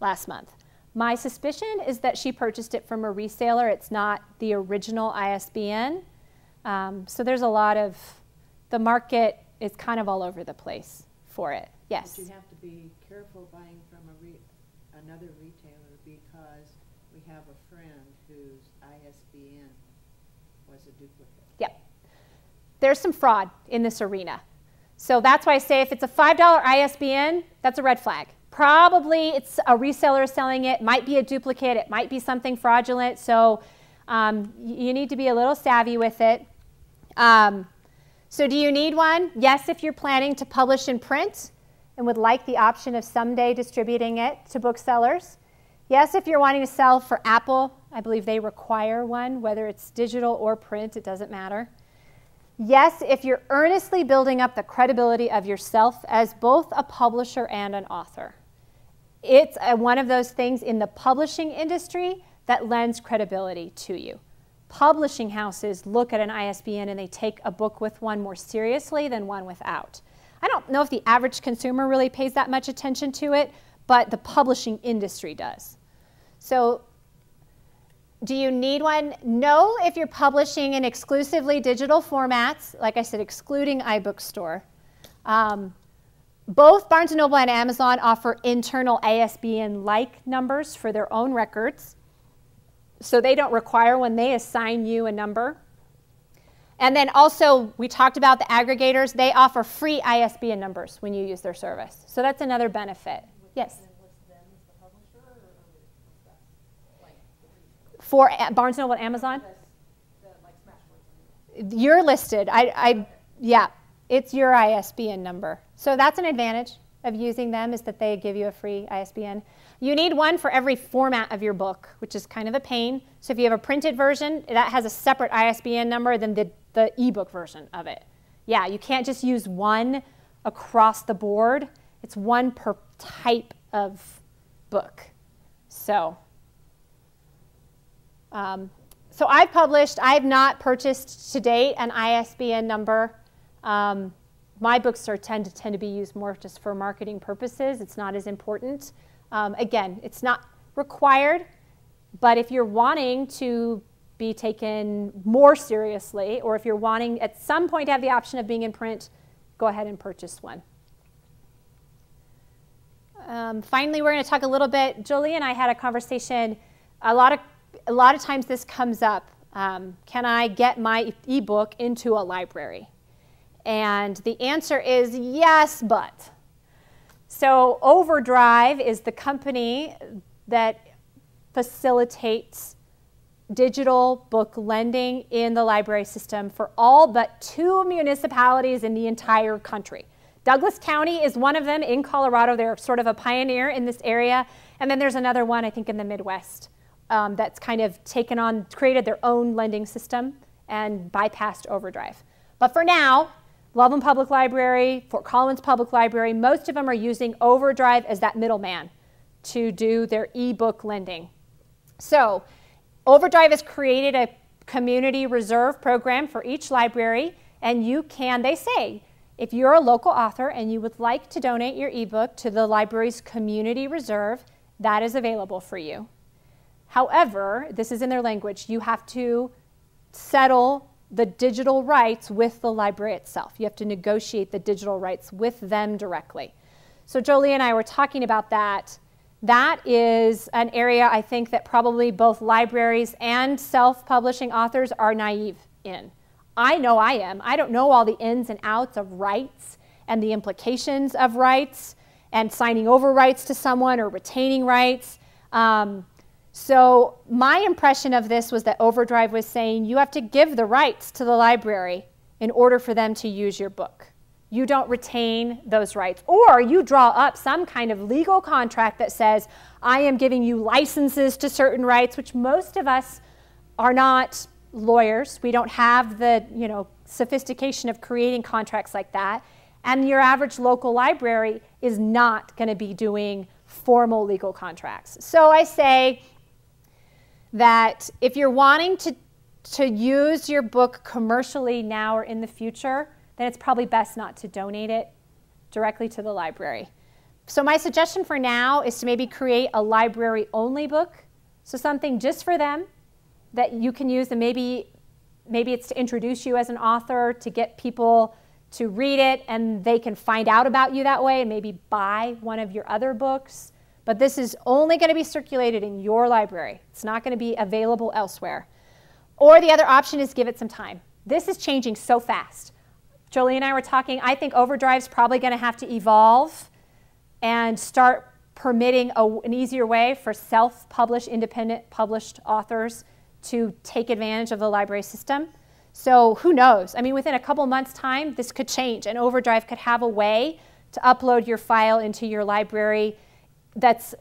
last month. My suspicion is that she purchased it from a reseller. It's not the original ISBN. So there's a lot of, the market is kind of all over the place for it. Yes.
But you have to be careful buying from another retailer, because we have a friend whose ISBN was a duplicate.
Yep. There's some fraud in this arena. So that's why I say if it's a $5 ISBN, that's a red flag. Probably it's a reseller selling it, might be a duplicate, it might be something fraudulent, so you need to be a little savvy with it. So do you need one? Yes, if you're planning to publish in print and would like the option of someday distributing it to booksellers. Yes, if you're wanting to sell for Apple, I believe they require one, whether it's digital or print, it doesn't matter. Yes, if you're earnestly building up the credibility of yourself as both a publisher and an author. It's one of those things in the publishing industry that lends credibility to you. Publishing houses look at an ISBN and they take a book with one more seriously than one without. I don't know if the average consumer really pays that much attention to it, but the publishing industry does. So do you need one? No, if you're publishing in exclusively digital formats, like I said, excluding iBookstore. Both Barnes & Noble and Amazon offer internal ISBN-like numbers for their own records, so they don't require when they assign you a number. And then also, we talked about the aggregators. They offer free ISBN numbers when you use their service. So that's another benefit. Yes? For Barnes & Noble and Amazon? You're listed. Yeah, it's your ISBN number. So that's an advantage of using them, is that they give you a free ISBN. You need one for every format of your book, which is kind of a pain. So if you have a printed version, that has a separate ISBN number than the ebook version of it. Yeah, you can't just use one across the board. It's one per type of book. So I've not purchased to date an ISBN number. My books tend to be used more just for marketing purposes. It's not as important. Again, it's not required, but if you're wanting to be taken more seriously, or if you're wanting at some point to have the option of being in print, go ahead and purchase one. Finally, we're going to talk a little bit. Jolie and I had a conversation. A lot of times this comes up. Can I get my ebook into a library? And the answer is yes, but. So Overdrive is the company that facilitates digital book lending in the library system for all but 2 municipalities in the entire country. Douglas County is one of them in Colorado. They're sort of a pioneer in this area. And then there's another one, I think, in the Midwest that's kind of created their own lending system and bypassed Overdrive. But for now, Loveland Public Library, Fort Collins Public Library, most of them are using Overdrive as that middleman to do their ebook lending. So Overdrive has created a community reserve program for each library, and you can, they say, if you're a local author and you would like to donate your ebook to the library's community reserve, that is available for you. However, this is in their language, you have to settle the digital rights with the library itself. You have to negotiate the digital rights with them directly. So Jolie and I were talking about that. That is an area I think that probably both libraries and self-publishing authors are naive in. I know I am. I don't know all the ins and outs of rights and the implications of rights and signing over rights to someone or retaining rights. So my impression of this was that Overdrive was saying you have to give the rights to the library in order for them to use your book. You don't retain those rights. Or you draw up some kind of legal contract that says, I am giving you licenses to certain rights, which most of us are not lawyers. We don't have the sophistication of creating contracts like that. And your average local library is not going to be doing formal legal contracts. So I say that if you're wanting to use your book commercially now or in the future, then it's probably best not to donate it directly to the library. So my suggestion for now is to maybe create a library-only book, so something just for them that you can use, and maybe it's to introduce you as an author, to get people to read it, and they can find out about you that way and maybe buy one of your other books. But this is only going to be circulated in your library. It's not going to be available elsewhere. Or the other option is give it some time. This is changing so fast. Jolie and I were talking, I think Overdrive's probably going to have to evolve and start permitting an easier way for self-published, independent published authors to take advantage of the library system. So who knows? I mean, within a couple months' time, this could change, and Overdrive could have a way to upload your file into your library that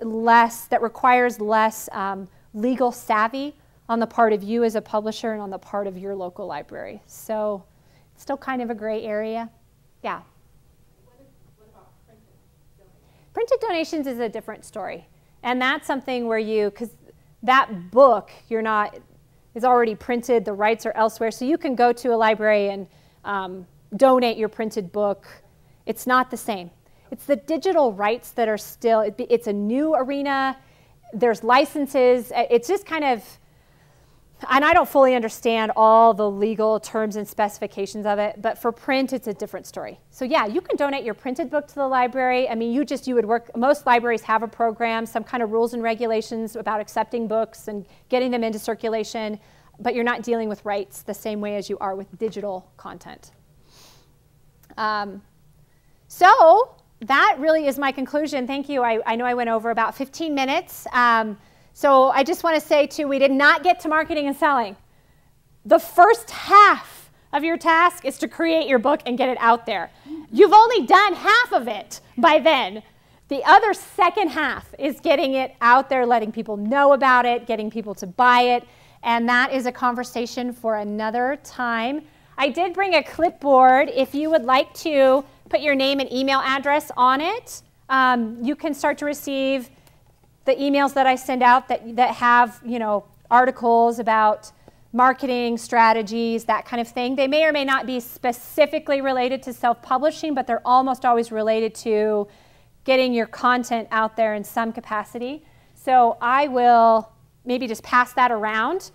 requires less legal savvy on the part of you as a publisher and on the part of your local library. So it's still kind of a gray area. Yeah.
What about printed donations?
Printed donations is a different story. And that's something where because that book is already printed, the rights are elsewhere, so you can go to a library and donate your printed book. It's not the same. It's the digital rights that are still, it's a new arena, there's licenses, it's just kind of, and I don't fully understand all the legal terms and specifications of it, but for print, it's a different story. So yeah, you can donate your printed book to the library. I mean, you would work, most libraries have a program, some kind of rules and regulations about accepting books and getting them into circulation, but you're not dealing with rights the same way as you are with digital content. So that really is my conclusion. Thank you. I know I went over about 15 minutes. So I just want to say, too, we did not get to marketing and selling. The first half of your task is to create your book and get it out there. You've only done half of it by then. The other second half is getting it out there, letting people know about it, getting people to buy it, and that is a conversation for another time. I did bring a clipboard. If you would like to put your name and email address on it, you can start to receive the emails that I send out that have, articles about marketing strategies, that kind of thing. They may or may not be specifically related to self-publishing, but they're almost always related to getting your content out there in some capacity. So I will maybe just pass that around.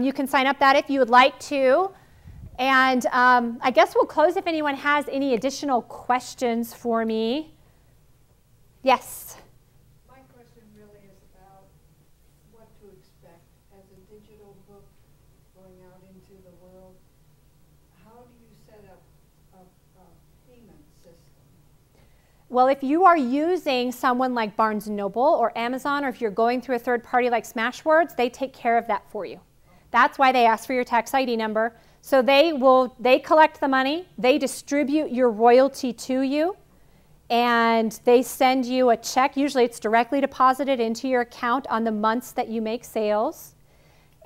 You can sign up that if you would like to. And I guess we'll close if anyone has any additional questions for me. Yes?
My question really is about what to expect as a digital book going out into the world. How do you set up a payment system?
Well, if you are using someone like Barnes & Noble or Amazon, or if you're going through a third party like Smashwords, they take care of that for you. That's why they ask for your tax ID number. So they collect the money, they distribute your royalty to you, and they send you a check. Usually it's directly deposited into your account on the months that you make sales.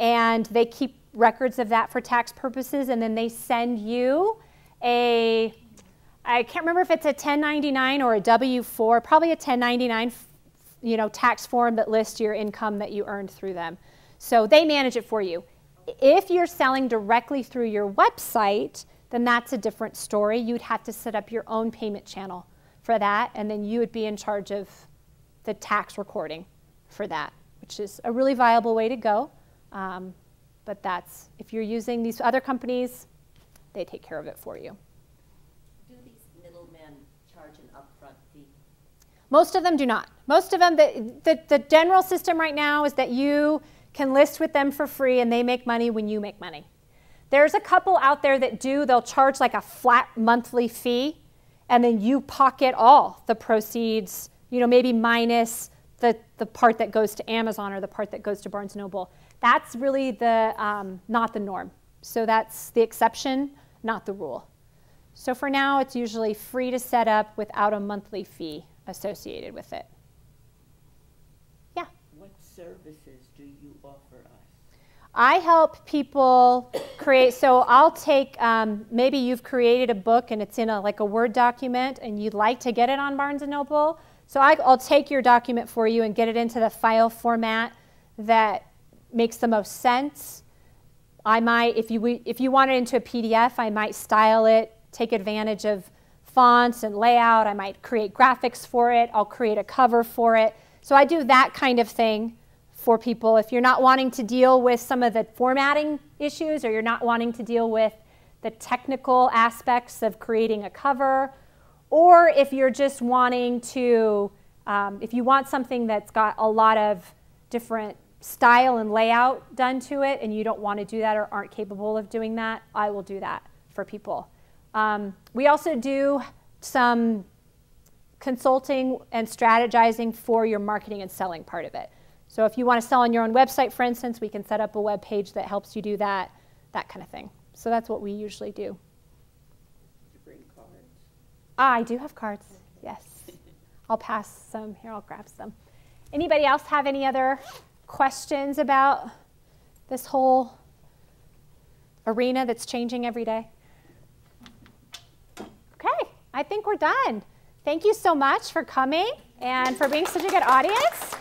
And they keep records of that for tax purposes, and then they send you I can't remember if it's a 1099 or a W-4, probably a 1099 tax form that lists your income that you earned through them. So they manage it for you. If you're selling directly through your website, then that's a different story. You'd have to set up your own payment channel for that, and then you would be in charge of the tax recording for that, which is a really viable way to go. But that's, if you're using these other companies, they take care of it for you.
Do these middlemen charge an upfront fee?
Most of them do not. Most of them, the general system right now is that you can list with them for free and they make money when you make money. There's a couple out there that they'll charge like a flat monthly fee, and then you pocket all the proceeds, maybe minus the part that goes to Amazon or the part that goes to Barnes & Noble. That's really not the norm. So that's the exception, not the rule. So for now, it's usually free to set up without a monthly fee associated with it. Yeah?
What services do you offer us?
I help people create, so I'll take, maybe you've created a book and it's in like a Word document and you'd like to get it on Barnes & Noble. So I'll take your document for you and get it into the file format that makes the most sense. I might, if you want it into a PDF, I might style it, take advantage of fonts and layout. I might create graphics for it. I'll create a cover for it. So I do that kind of thing for people. If you're not wanting to deal with some of the formatting issues, or you're not wanting to deal with the technical aspects of creating a cover, or if you're just wanting to, if you want something that's got a lot of different style and layout done to it and you don't want to do that or aren't capable of doing that, I will do that for people. We also do some consulting and strategizing for your marketing and selling part of it. So if you want to sell on your own website, for instance, we can set up a web page that helps you do that, that kind of thing. So that's what we usually do.
Did you bring cards?
I do have cards, yes. I'll pass some. Here, I'll grab some. Anybody else have any other questions about this whole arena that's changing every day? Okay, I think we're done. Thank you so much for coming and for being such a good audience.